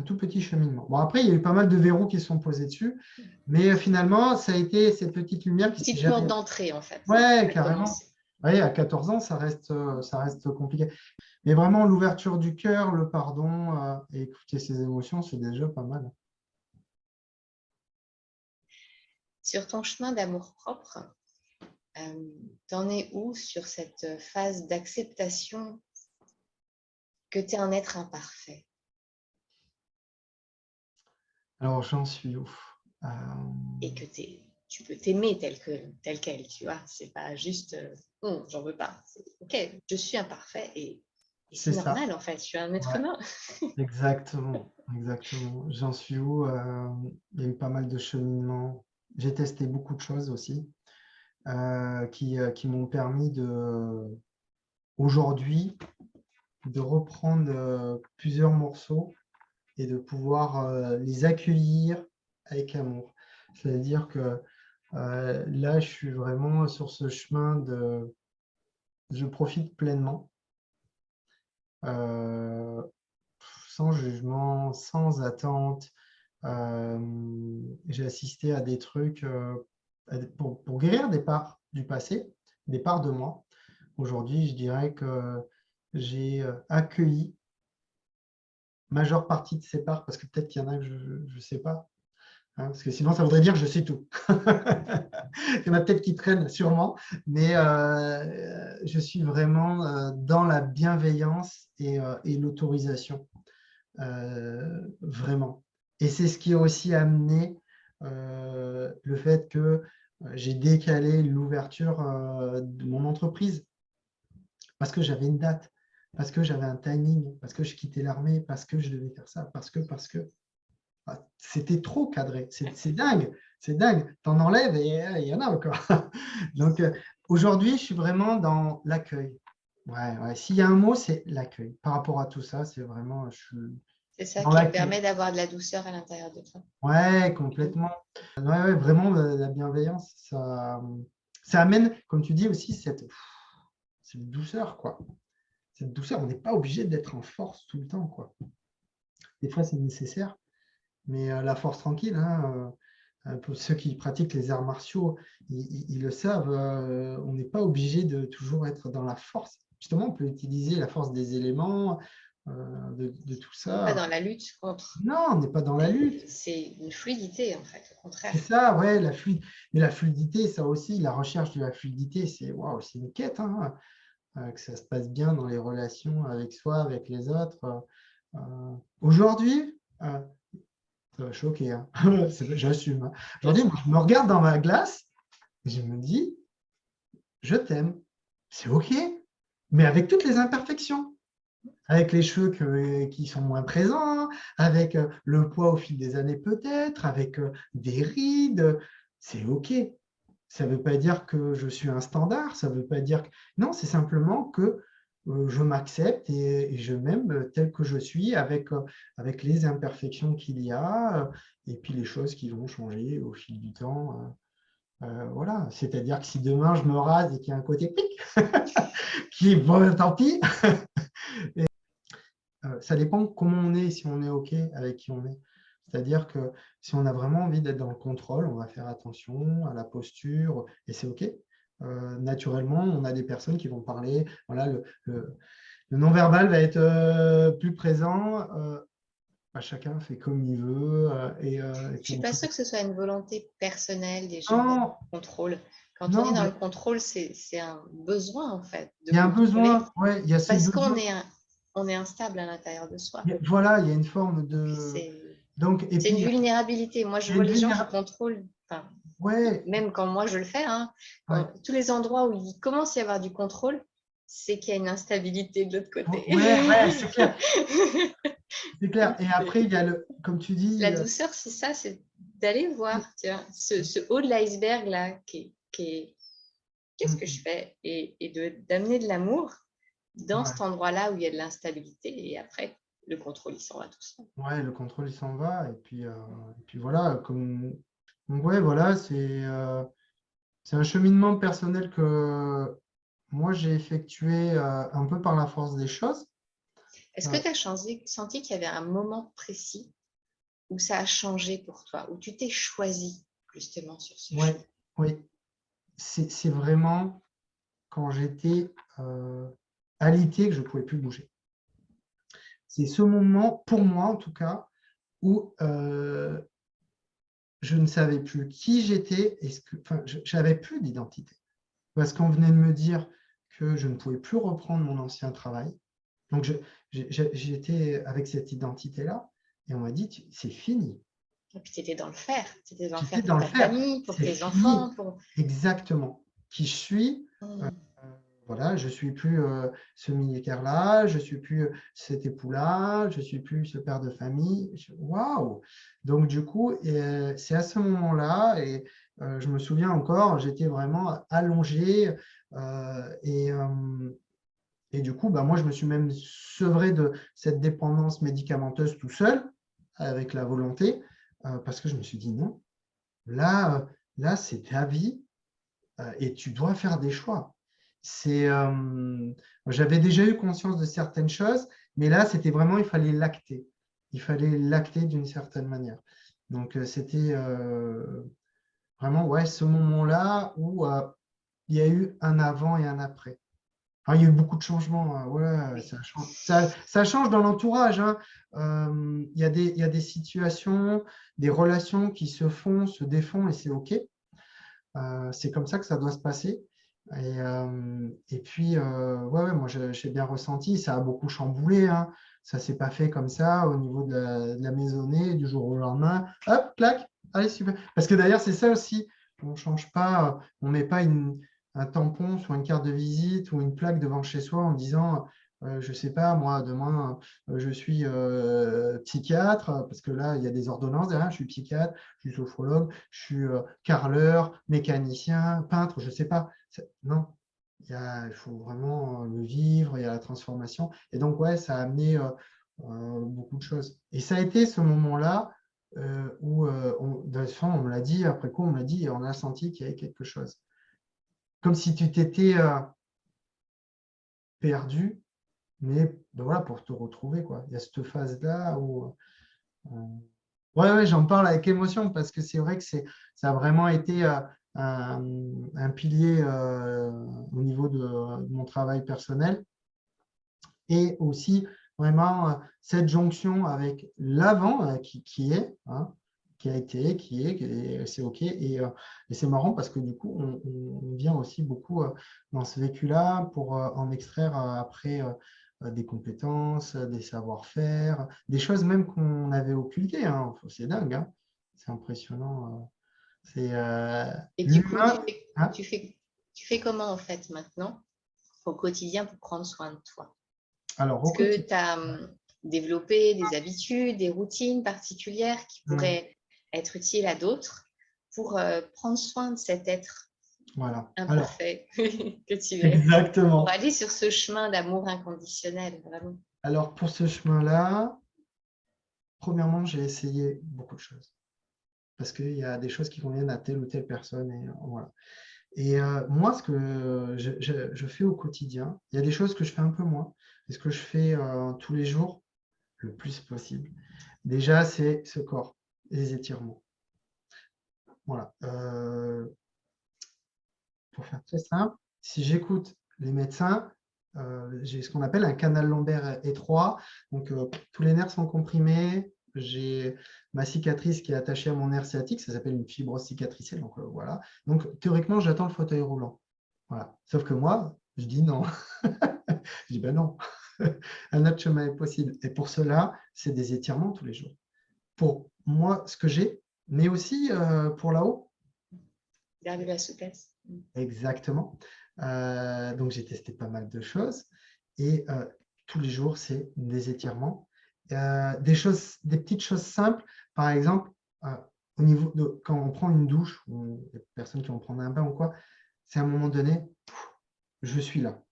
tout petit cheminement. Bon, après, il y a eu pas mal de verrous qui se sont posés dessus, mais finalement, ça a été cette petite lumière qui s'est Petite porte jamais. d'entrée, en fait. Ouais, Ça a carrément. commencé. Ouais, à 14 ans, ça reste compliqué. Mais vraiment, l'ouverture du cœur, le pardon, et écouter ses émotions, c'est déjà pas mal. Sur ton chemin d'amour-propre, t'en es où sur cette phase d'acceptation que tu es un être imparfait? Alors, j'en suis où? Et que tu peux t'aimer tel quel, tu vois. C'est pas juste j'en veux pas. Ok, je suis imparfait et C'est c'est ça. normal en fait, je suis un être Ouais, humain. exactement. Exactement. J'en suis où? Il y a eu pas mal de cheminement. J'ai testé beaucoup de choses aussi. Qui m'ont permis aujourd'hui de reprendre plusieurs morceaux et de pouvoir les accueillir avec amour. C'est-à-dire que là, je suis vraiment sur ce chemin de je profite pleinement, euh, sans jugement, sans attente. Euh, j'ai assisté à des trucs pour guérir des parts du passé, des parts de moi. Aujourd'hui, je dirais que j'ai accueilli majeure partie de ces parts, parce que peut-être qu'il y en a que je ne sais pas, hein, parce que sinon, ça voudrait dire que je sais tout. Il y en a peut-être qui traînent, sûrement, mais je suis vraiment dans la bienveillance et l'autorisation, vraiment. Et c'est ce qui a aussi amené le fait que j'ai décalé l'ouverture de mon entreprise parce que j'avais une date, parce que j'avais un timing, parce que je quittais l'armée, parce que je devais faire ça, parce que. Ah, c'était trop cadré. C'est dingue, c'est dingue. T'en enlèves et il y en a encore. Donc aujourd'hui, je suis vraiment dans l'accueil. Ouais. S'il y a un mot, c'est l'accueil. Par rapport à tout ça, c'est vraiment, je suis C'est ça dans qui te l'accueil. permet d'avoir de la douceur à l'intérieur de toi. Ouais, complètement. Ouais, vraiment, la bienveillance, ça amène, comme tu dis aussi, cette douceur, quoi. Cette douceur, on n'est pas obligé d'être en force tout le temps, quoi. Des fois, c'est nécessaire, mais la force tranquille, hein, pour ceux qui pratiquent les arts martiaux, ils le savent, on n'est pas obligé de toujours être dans la force. Justement, on peut utiliser la force des éléments, de tout On n'est pas ça. dans la lutte contre. Non, on n'est pas dans la lutte. C'est une fluidité, en fait, au C'est contraire. ça, ouais, mais la fluidité, ça aussi, la recherche de la fluidité, c'est waouh, c'est une quête, hein, que ça se passe bien dans les relations avec soi, avec les autres. Aujourd'hui, ça va choquer, hein. J'assume, hein. Aujourd'hui, moi, je me regarde dans ma glace et je me dis, je t'aime. C'est OK, mais avec toutes les imperfections. Avec les cheveux qui sont moins présents, avec le poids au fil des années peut-être, avec des rides, c'est OK. Ça ne veut pas dire que je suis un standard, ça veut pas dire que... Non, c'est simplement que je m'accepte et je m'aime tel que je suis avec les imperfections qu'il y a et puis les choses qui vont changer au fil du temps. Voilà, c'est-à-dire que si demain je me rase et qu'il y a un côté pic, qui est bon, tant pis. Ça dépend comment on est, si on est OK avec qui on est. C'est-à-dire que si on a vraiment envie d'être dans le contrôle, on va faire attention à la posture et c'est OK. Naturellement, on a des personnes qui vont parler. Voilà, le non-verbal va être plus présent. Chacun fait comme il veut. Je ne suis pas sûre que ce soit une volonté personnelle des gens d'être Non, en contrôle. Quand on est non, dans le contrôle, c'est un besoin, en fait, de il y a un contrôler, besoin. Ouais, il y a ce parce besoin. on est instable à l'intérieur de soi. Voilà, il y a une forme Puis de. Donc, et c'est puis, une il vulnérabilité. Moi, je y a vois une les gens qui vulnérabilité. contrôlent, enfin, Ouais, même quand moi je le fais, hein, ouais. tous les endroits où il commence à y avoir du contrôle, c'est qu'il y a une instabilité de l'autre côté. Ouais, c'est clair. C'est clair. Et après, il y a comme tu dis, La douceur, c'est ça, c'est d'aller voir, tiens, ce haut de l'iceberg là, qu'est-ce que je fais et d'amener de l'amour dans cet ouais, endroit-là où il y a de l'instabilité et après le contrôle il s'en va tout seul. ouais, le contrôle, il s'en va. Et puis voilà, donc ouais, voilà, c'est un cheminement personnel que moi, j'ai effectué un peu par la force des choses. Est-ce que Euh, tu as senti qu'il y avait un moment précis où ça a changé pour toi, où tu t'es choisi justement sur ce ouais, chemin? oui, c'est vraiment quand j'étais alité que je ne pouvais plus bouger. C'est ce moment, pour moi en tout cas, où je ne savais plus qui j'étais et je n'avais plus d'identité. Parce qu'on venait de me dire que je ne pouvais plus reprendre mon ancien travail. Donc, j'étais avec cette identité-là et on m'a dit, c'est fini. Et puis tu étais dans le faire, tu étais dans le J'étais faire pour dans le ta faire. famille, pour C'est tes fini. enfants, pour… Exactement. Qui je suis. euh, Hmm. voilà, je ne suis plus ce militaire-là, je ne suis plus cet époux-là, je ne suis plus ce père de famille. Waouh! Donc, du coup, c'est à ce moment-là, et je me souviens encore, j'étais vraiment allongé et du coup, bah, moi, je me suis même sevré de cette dépendance médicamenteuse tout seul, avec la volonté, parce que je me suis dit non, là c'est ta vie et tu dois faire des choix. J'avais déjà eu conscience de certaines choses, mais là, c'était vraiment, il fallait l'acter. Il fallait l'acter d'une certaine manière. Donc, c'était vraiment ouais, ce moment-là où il y a eu un avant et un après. Alors, il y a eu beaucoup de changements. Ouais, Oui. ça change dans l'entourage, hein. Il y a des situations, des relations qui se font, se défont et c'est OK. C'est comme ça que ça doit se passer. Et puis, ouais, moi, j'ai bien ressenti, ça a beaucoup chamboulé, hein. Ça ne s'est pas fait comme ça au niveau de la maisonnée, du jour au lendemain. Hop, clac, allez, super. Parce que d'ailleurs, c'est ça aussi, on ne change pas, on ne met pas un tampon sur une carte de visite ou une plaque devant chez soi en disant, je ne sais pas, moi, demain, je suis psychiatre, parce que là, il y a des ordonnances derrière, je suis psychiatre, je suis sophrologue, je suis carreleur, mécanicien, peintre, je ne sais pas. Non, il faut vraiment le vivre, il y a la transformation. Et donc, ouais, ça a amené beaucoup de choses. Et ça a été ce moment-là où, de toute façon, on me l'a dit, après coup, on me l'a dit, et on a senti qu'il y avait quelque chose. Comme si tu t'étais perdu, mais ben voilà, pour te retrouver, quoi. Il y a cette phase-là où… ouais, j'en parle avec émotion parce que c'est vrai que ça a vraiment été un pilier au niveau de mon travail personnel et aussi vraiment cette jonction avec l'avant qui est, hein, qui a été, qui est, et c'est OK. Et c'est marrant parce que du coup, on vient aussi beaucoup dans ce vécu-là pour en extraire après des compétences, des savoir-faire, des choses même qu'on avait occultées, hein. C'est dingue, hein. C'est impressionnant. C'est Et du coup, l'humain. Hein. tu fais comment en fait maintenant au quotidien pour prendre soin de toi? Alors, au Est-ce que quotidien. tu as développé des habitudes, des routines particulières qui pourraient être utiles à d'autres pour prendre soin de cet être Voilà. Alors, imparfait que tu es, pour exactement. aller sur ce chemin d'amour inconditionnel, vraiment? Alors, pour ce chemin-là, premièrement, j'ai essayé beaucoup de choses parce qu'il y a des choses qui conviennent à telle ou telle personne. Et voilà. Et moi, ce que je fais au quotidien, il y a des choses que je fais un peu moins. Et ce que je fais tous les jours, le plus possible, déjà, c'est ce corps, les étirements. Voilà. Pour faire très simple, si j'écoute les médecins, j'ai ce qu'on appelle un canal lombaire étroit. Donc, tous les nerfs sont comprimés. J'ai ma cicatrice qui est attachée à mon nerf sciatique. Ça s'appelle une fibrose cicatricielle. Donc, voilà. Donc, théoriquement, j'attends le fauteuil roulant. Voilà. Sauf que moi, je dis non. Je dis ben non. Un autre chemin est possible. Et pour cela, c'est des étirements tous les jours. Pour moi, ce que j'ai, mais aussi pour là-haut. Garder la souplesse. Exactement. Donc, j'ai testé pas mal de choses. Et tous les jours, c'est des étirements. Des petites choses simples. Par exemple, au niveau de quand on prend une douche, ou les personnes qui vont prendre un bain ou quoi, c'est à un moment donné, je suis là.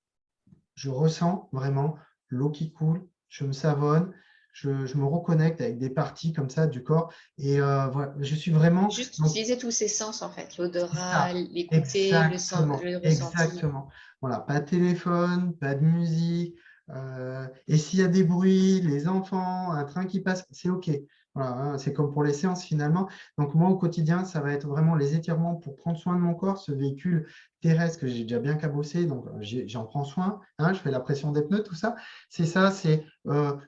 Je ressens vraiment l'eau qui coule, je me savonne, je me reconnecte avec des parties comme ça du corps. Et voilà, je suis vraiment… Juste Donc, utiliser tous ses sens, en fait, c'est l'odorat, ça, l'écouter, exactement, le ressenti. exactement. Voilà, pas de téléphone, pas de musique. Et s'il y a des bruits, les enfants, un train qui passe, c'est OK. Voilà, hein, c'est comme pour les séances finalement. Donc moi, au quotidien, ça va être vraiment les étirements pour prendre soin de mon corps, ce véhicule terrestre que j'ai déjà bien cabossé, donc j'en prends soin, hein, je fais la pression des pneus, tout ça. C'est ça, c'est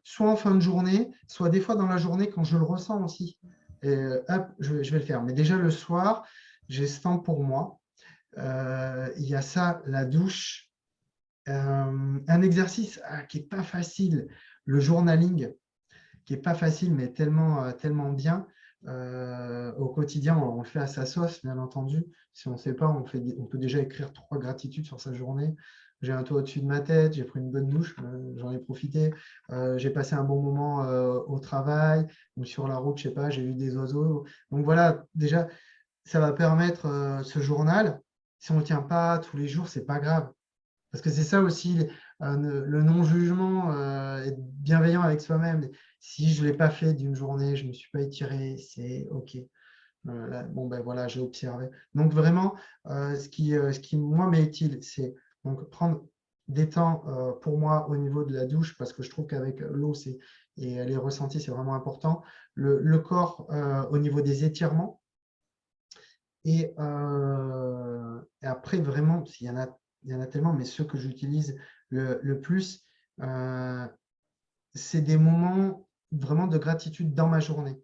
soit en fin de journée, soit des fois dans la journée quand je le ressens aussi. Et, hop, je vais le faire. Mais déjà le soir, j'ai ce temps pour moi. Il y a ça, la douche. Un exercice qui n'est pas facile, le journaling, qui n'est pas facile, mais tellement bien. Au quotidien, on le fait à sa sauce, bien entendu. Si on ne sait pas, on peut déjà écrire 3 gratitudes sur sa journée. J'ai un toit au-dessus de ma tête, j'ai pris une bonne douche, j'en ai profité. J'ai passé un bon moment au travail ou sur la route, je sais pas, j'ai vu des oiseaux. Donc voilà, déjà, ça va permettre ce journal. Si on ne le tient pas tous les jours, c'est pas grave. Parce que c'est ça aussi, le non-jugement, être bienveillant avec soi-même. Si je ne l'ai pas fait d'une journée, je ne me suis pas étiré, c'est OK. Bon, ben voilà, j'ai observé. Donc vraiment, ce qui moi, m'est utile, c'est donc prendre des temps pour moi au niveau de la douche, parce que je trouve qu'avec l'eau et les ressentis, c'est vraiment important. Le corps au niveau des étirements. Et après, vraiment, il y en a tellement, mais ceux que j'utilise le plus, c'est des moments vraiment de gratitude dans ma journée.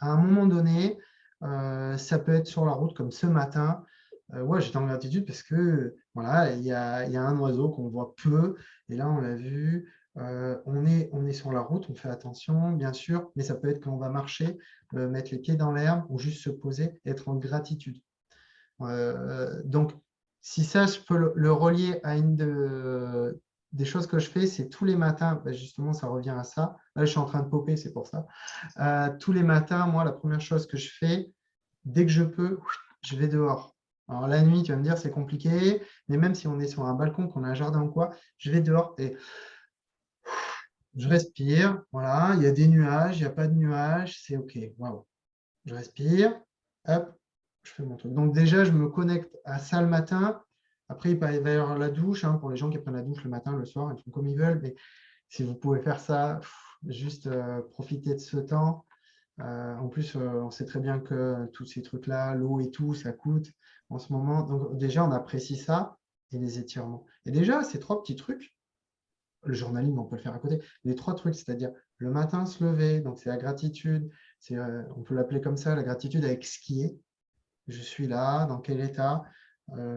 À un moment donné, ça peut être sur la route, comme ce matin. Ouais, j'étais en gratitude parce que voilà, il y a un oiseau qu'on voit peu, et là, on l'a vu. On est sur la route, on fait attention, bien sûr, mais ça peut être quand on va marcher, mettre les pieds dans l'herbe ou juste se poser, être en gratitude. Donc, si ça, je peux le relier à des choses que je fais, c'est tous les matins, ben justement, ça revient à ça. Là, je suis en train de popper, c'est pour ça. Tous les matins, moi, la première chose que je fais, dès que je peux, je vais dehors. Alors, la nuit, tu vas me dire, c'est compliqué, mais même si on est sur un balcon, qu'on a un jardin ou quoi, je vais dehors et je respire. Voilà, il y a des nuages, il n'y a pas de nuages, c'est OK. Waouh. Je respire, hop, je fais mon truc. Donc, déjà, je me connecte à ça le matin. Après, il va y avoir la douche, hein, pour les gens qui prennent la douche le matin, le soir, ils font comme ils veulent. Mais si vous pouvez faire ça, juste profiter de ce temps. En plus, on sait très bien que tous ces trucs-là, l'eau et tout, ça coûte en ce moment. Donc déjà, on apprécie ça et les étirements. Et déjà, ces trois petits trucs, le journaling, on peut le faire à côté. Les trois trucs, c'est-à-dire le matin, se lever, donc c'est la gratitude, on peut l'appeler comme ça, la gratitude avec ce qui est. Je suis là, dans quel état?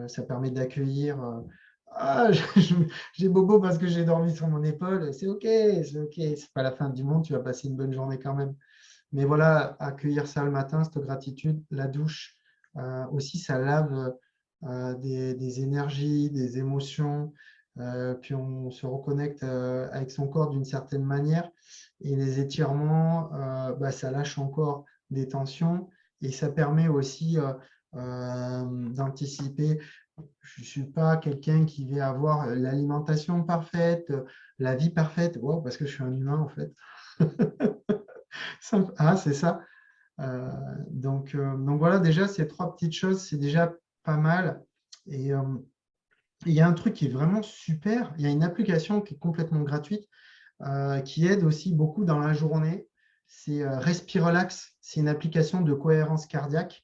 Ça permet d'accueillir. Ah, j'ai bobo parce que j'ai dormi sur mon épaule. C'est OK, c'est OK. C'est pas la fin du monde, tu vas passer une bonne journée quand même. Mais voilà, accueillir ça le matin, cette gratitude, la douche, aussi, ça lave des énergies, des émotions, puis on se reconnecte avec son corps d'une certaine manière. Et les étirements, ça lâche encore des tensions et ça permet aussi d'anticiper. Je ne suis pas quelqu'un qui va avoir l'alimentation parfaite, la vie parfaite, wow, parce que je suis un humain en fait. Ah, c'est ça. Donc voilà, déjà, ces trois petites choses, c'est déjà pas mal. Et il y a un truc qui est vraiment super. Il y a une application qui est complètement gratuite, qui aide aussi beaucoup dans la journée. C'est Respirelax. C'est une application de cohérence cardiaque.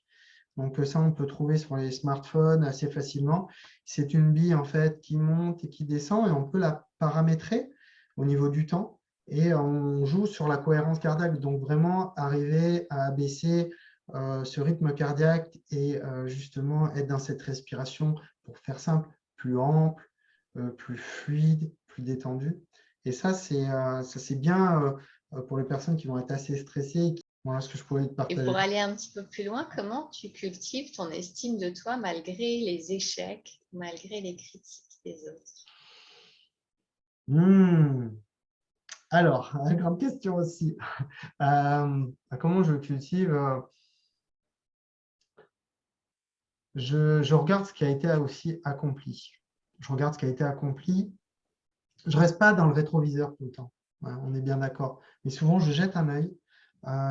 Donc ça, on peut trouver sur les smartphones assez facilement. C'est une bille en fait qui monte et qui descend et on peut la paramétrer au niveau du temps. Et on joue sur la cohérence cardiaque, donc vraiment arriver à abaisser ce rythme cardiaque et justement être dans cette respiration, pour faire simple, plus ample, plus fluide, plus détendu. Et ça, c'est bien pour les personnes qui vont être assez stressées. Voilà ce que je pourrais te Et partager. pour aller un petit peu plus loin, comment tu cultives ton estime de toi malgré les échecs, malgré les critiques des autres? Alors, grande question aussi. Comment je cultive? Je regarde ce qui a été aussi accompli. Je regarde ce qui a été accompli. Je ne reste pas dans le rétroviseur tout le temps. Ouais, on est bien d'accord. Mais souvent, je jette un œil.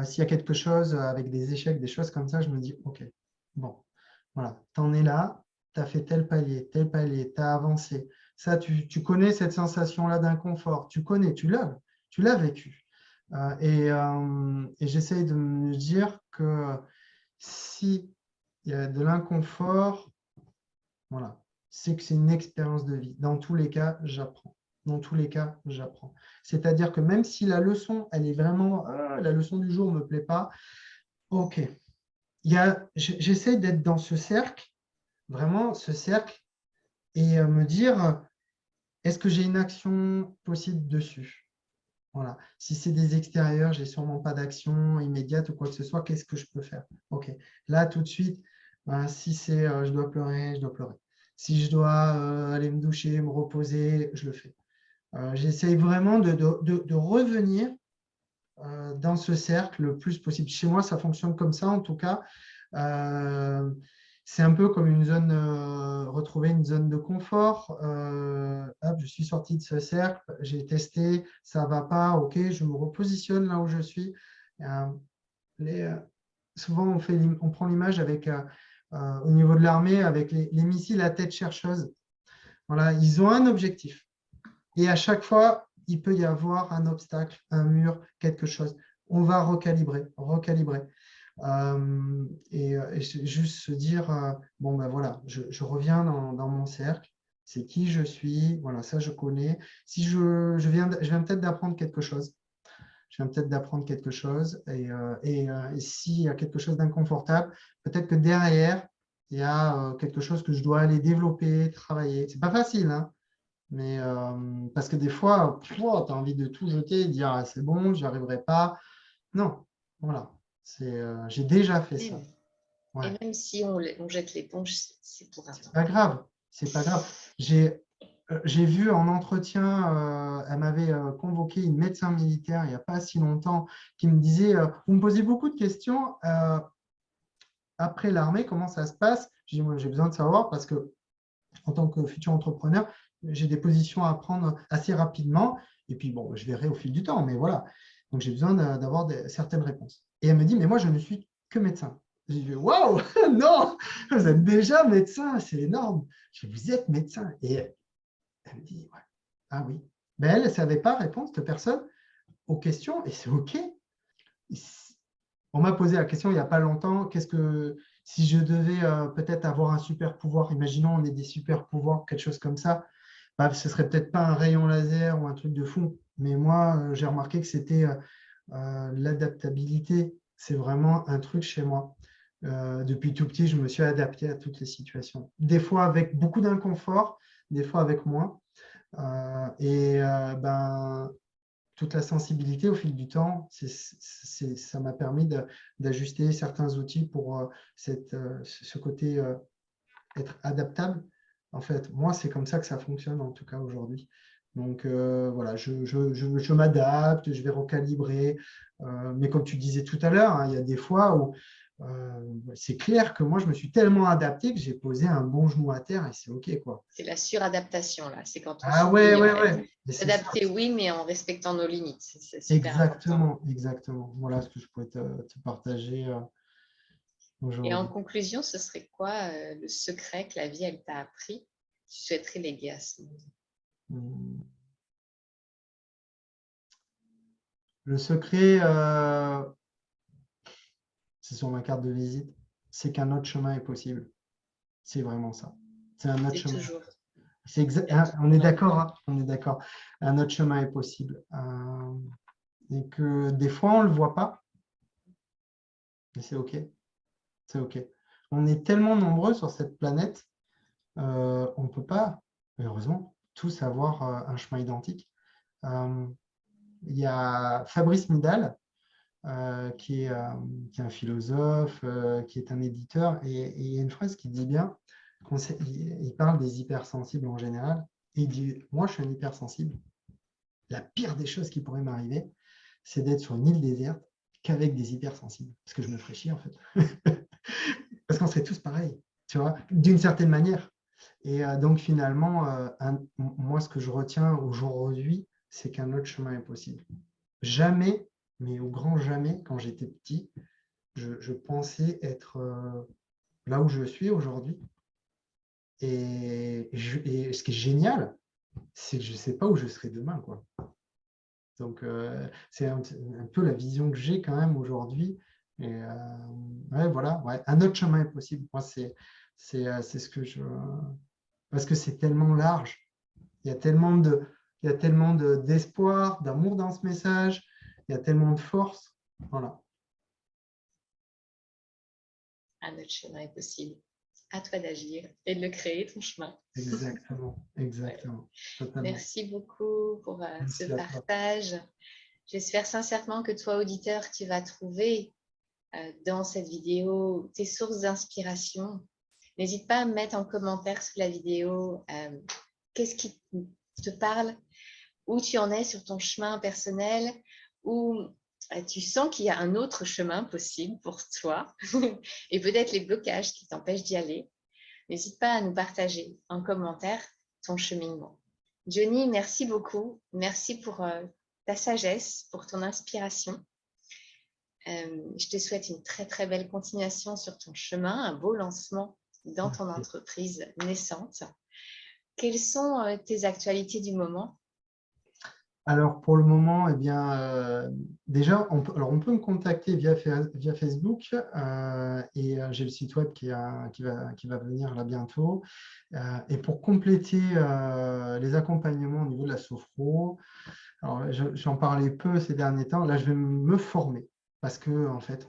S'il y a quelque chose avec des échecs, des choses comme ça, je me dis, OK, bon, voilà, tu en es là, tu as fait tel palier, tu as avancé. Ça, tu connais cette sensation-là d'inconfort, tu connais, tu l'as vécu. Et j'essaye de me dire que si il y a de l'inconfort, voilà, c'est que c'est une expérience de vie. Dans tous les cas, j'apprends. Dans tous les cas, j'apprends. C'est-à-dire que même si la leçon, elle est vraiment, la leçon du jour ne me plaît pas, OK. J'essaie d'être dans ce cercle, vraiment ce cercle, et me dire, est-ce que j'ai une action possible dessus? Voilà. Si c'est des extérieurs, j'ai sûrement pas d'action immédiate ou quoi que ce soit, qu'est-ce que je peux faire? OK. Là, tout de suite, si c'est je dois pleurer, je dois pleurer. Si je dois aller me doucher, me reposer, je le fais. J'essaye vraiment de revenir dans ce cercle le plus possible. Chez moi, ça fonctionne comme ça, en tout cas. C'est un peu comme une zone, retrouver une zone de confort. Hop, je suis sorti de ce cercle, j'ai testé, ça ne va pas, OK, je me repositionne là où je suis. Euh, Souvent, on prend l'image avec, au niveau de l'armée, avec les missiles à tête chercheuse. Voilà, ils ont un objectif. Et à chaque fois, il peut y avoir un obstacle, un mur, quelque chose. On va recalibrer, recalibrer. Et juste se dire, bon ben voilà, je reviens dans mon cercle, c'est qui je suis, voilà, ça je connais. Si je viens peut-être d'apprendre quelque chose, je viens peut-être d'apprendre quelque chose, et s'il y a quelque chose d'inconfortable, peut-être que derrière, il y a quelque chose que je dois aller développer, travailler. C'est pas facile, hein, mais parce que des fois, tu as envie de tout jeter et dire, ah, c'est bon, j'y arriverai pas. Non, voilà. J'ai déjà fait ça. Et Ouais. même si on jette l'éponge, c'est pour un C'est temps. pas grave. C'est pas grave. J'ai vu en entretien, elle m'avait convoqué une médecin militaire il n'y a pas si longtemps qui me disait, vous me posez beaucoup de questions après l'armée, comment ça se passe? Je dis, moi, j'ai besoin de savoir parce que en tant que futur entrepreneur, j'ai des positions à prendre assez rapidement. Et puis, bon, je verrai au fil du temps, mais voilà. Donc, j'ai besoin d'avoir certaines réponses. Et elle me dit, mais moi, je ne suis que médecin. J'ai dit, waouh, non, vous êtes déjà médecin, c'est énorme. Je dis, vous êtes médecin. Et elle me dit, ouais, ah oui. Mais elle ne savait pas répondre, cette personne, aux questions, et c'est OK. On m'a posé la question il n'y a pas longtemps, si je devais peut-être avoir un super pouvoir, imaginons on ait des super pouvoirs, quelque chose comme ça, bah, ce ne serait peut-être pas un rayon laser ou un truc de fou. Mais moi, j'ai remarqué que c'était l'adaptabilité. C'est vraiment un truc chez moi. Depuis tout petit, je me suis adapté à toutes les situations. Des fois avec beaucoup d'inconfort, des fois avec moins. Ben, toute la sensibilité au fil du temps, ça m'a permis d'ajuster certains outils pour ce côté être adaptable. En fait, moi, c'est comme ça que ça fonctionne, en tout cas aujourd'hui. Donc, voilà, je m'adapte, je vais recalibrer. Mais comme tu disais tout à l'heure, hein, il y a des fois où c'est clair que moi, je me suis tellement adapté que j'ai posé un bon genou à terre et c'est OK, quoi. C'est la suradaptation, là. C'est quand on Ah ouais, subit, en ouais, fait. ouais. Mais c'est ça. S'adapter, oui, mais en respectant nos limites. C'est super important. Exactement, exactement. Voilà ce que je pourrais te partager Et en aujourd'hui. conclusion, ce serait quoi le secret que la vie, elle t'a appris? Tu souhaiterais léguer à ce monde? Hmm. Le secret, c'est sur ma carte de visite, c'est qu'un autre chemin est possible. C'est vraiment ça. C'est un autre C'est chemin. toujours. On est d'accord, hein, on est d'accord. Un autre chemin est possible. Et que des fois, on ne le voit pas, mais c'est OK. C'est OK. On est tellement nombreux sur cette planète, on ne peut pas, heureusement, tous avoir un chemin identique. Il y a Fabrice Midal, qui est un philosophe, qui est un éditeur, et il y a une phrase qui dit bien, il parle des hypersensibles en général, et il dit, moi je suis un hypersensible, la pire des choses qui pourrait m'arriver, c'est d'être sur une île déserte qu'avec des hypersensibles, parce que je me ferais chier en fait. Parce qu'on serait tous pareils, tu vois, d'une certaine manière. Et donc finalement, moi ce que je retiens aujourd'hui, c'est qu'un autre chemin est possible. Jamais, mais au grand jamais, quand j'étais petit, je pensais être là où je suis aujourd'hui. Et ce qui est génial, c'est que je ne sais pas où je serai demain, quoi. Donc, c'est un peu la vision que j'ai quand même aujourd'hui. Et ouais, voilà, ouais. Un autre chemin est possible. Moi, c'est ce que je... Parce que c'est tellement large. Il y a tellement d'espoir, d'amour dans ce message. Il y a tellement de force. Voilà. Un autre chemin est possible. À toi d'agir et de le créer, ton chemin. Exactement, Ouais. exactement, totalement. Merci beaucoup pour ce Merci à toi. partage. J'espère sincèrement que toi, auditeur, tu vas trouver dans cette vidéo tes sources d'inspiration. N'hésite pas à me mettre en commentaire sous la vidéo qu'est-ce qui te parle, où tu en es sur ton chemin personnel, où tu sens qu'il y a un autre chemin possible pour toi et peut-être les blocages qui t'empêchent d'y aller. N'hésite pas à nous partager en commentaire ton cheminement. Johnny, merci beaucoup. Merci pour ta sagesse, pour ton inspiration. Je te souhaite une très, très belle continuation sur ton chemin, un beau lancement dans ton Merci. entreprise naissante. Quelles sont tes actualités du moment? Alors, pour le moment, eh bien, déjà, on peut me contacter via Facebook et j'ai le site web qui va venir là bientôt. Et pour compléter les accompagnements au niveau de la sophro, alors, j'en parlais peu ces derniers temps, là, je vais me former parce que, en fait,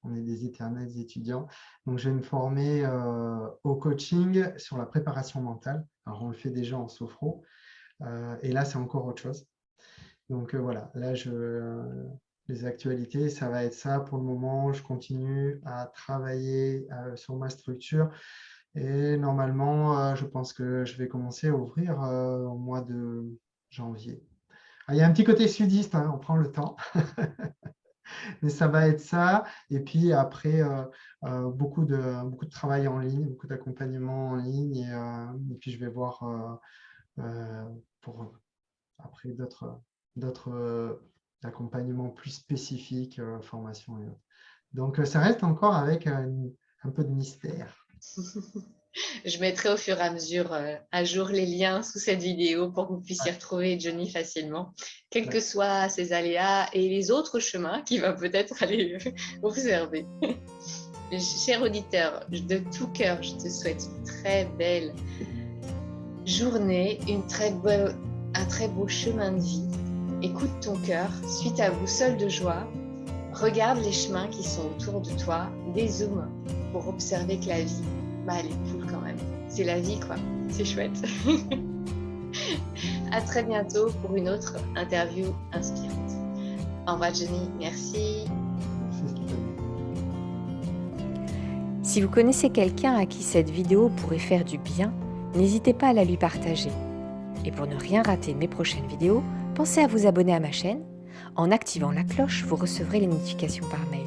on est des éternels étudiants. Donc, je vais me former au coaching sur la préparation mentale. Alors, on le fait déjà en sophro et là, c'est encore autre chose. Donc voilà, là, les actualités, ça va être ça pour le moment. Je continue à travailler sur ma structure et normalement, je pense que je vais commencer à ouvrir au mois de janvier. Ah, il y a un petit côté sudiste, hein, on prend le temps. Mais ça va être ça. Et puis après, beaucoup de travail en ligne, beaucoup d'accompagnement en ligne. Et puis je vais voir pour après d'autres accompagnements plus spécifiques, formation et autres. Donc ça reste encore avec un peu de mystère. Je mettrai au fur et à mesure à jour les liens sous cette vidéo pour que vous puissiez Ouais. retrouver Johnny facilement, quels que Ouais. soient ses aléas et les autres chemins qu'il va peut-être aller observer. Cher auditeur, de tout cœur, je te souhaite une très belle journée, un très beau chemin de vie. Écoute ton cœur, suis ta boussole de joie, regarde les chemins qui sont autour de toi, dézoome pour observer que la vie, elle est cool quand même. C'est la vie, quoi. C'est chouette. À très bientôt pour une autre interview inspirante. Au revoir, Johnny. Merci. C'est ce qui donne. Si vous connaissez quelqu'un à qui cette vidéo pourrait faire du bien, n'hésitez pas à la lui partager. Et pour ne rien rater mes prochaines vidéos, pensez à vous abonner à ma chaîne. En activant la cloche, vous recevrez les notifications par mail.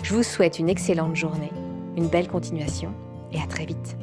Je vous souhaite une excellente journée, une belle continuation et à très vite.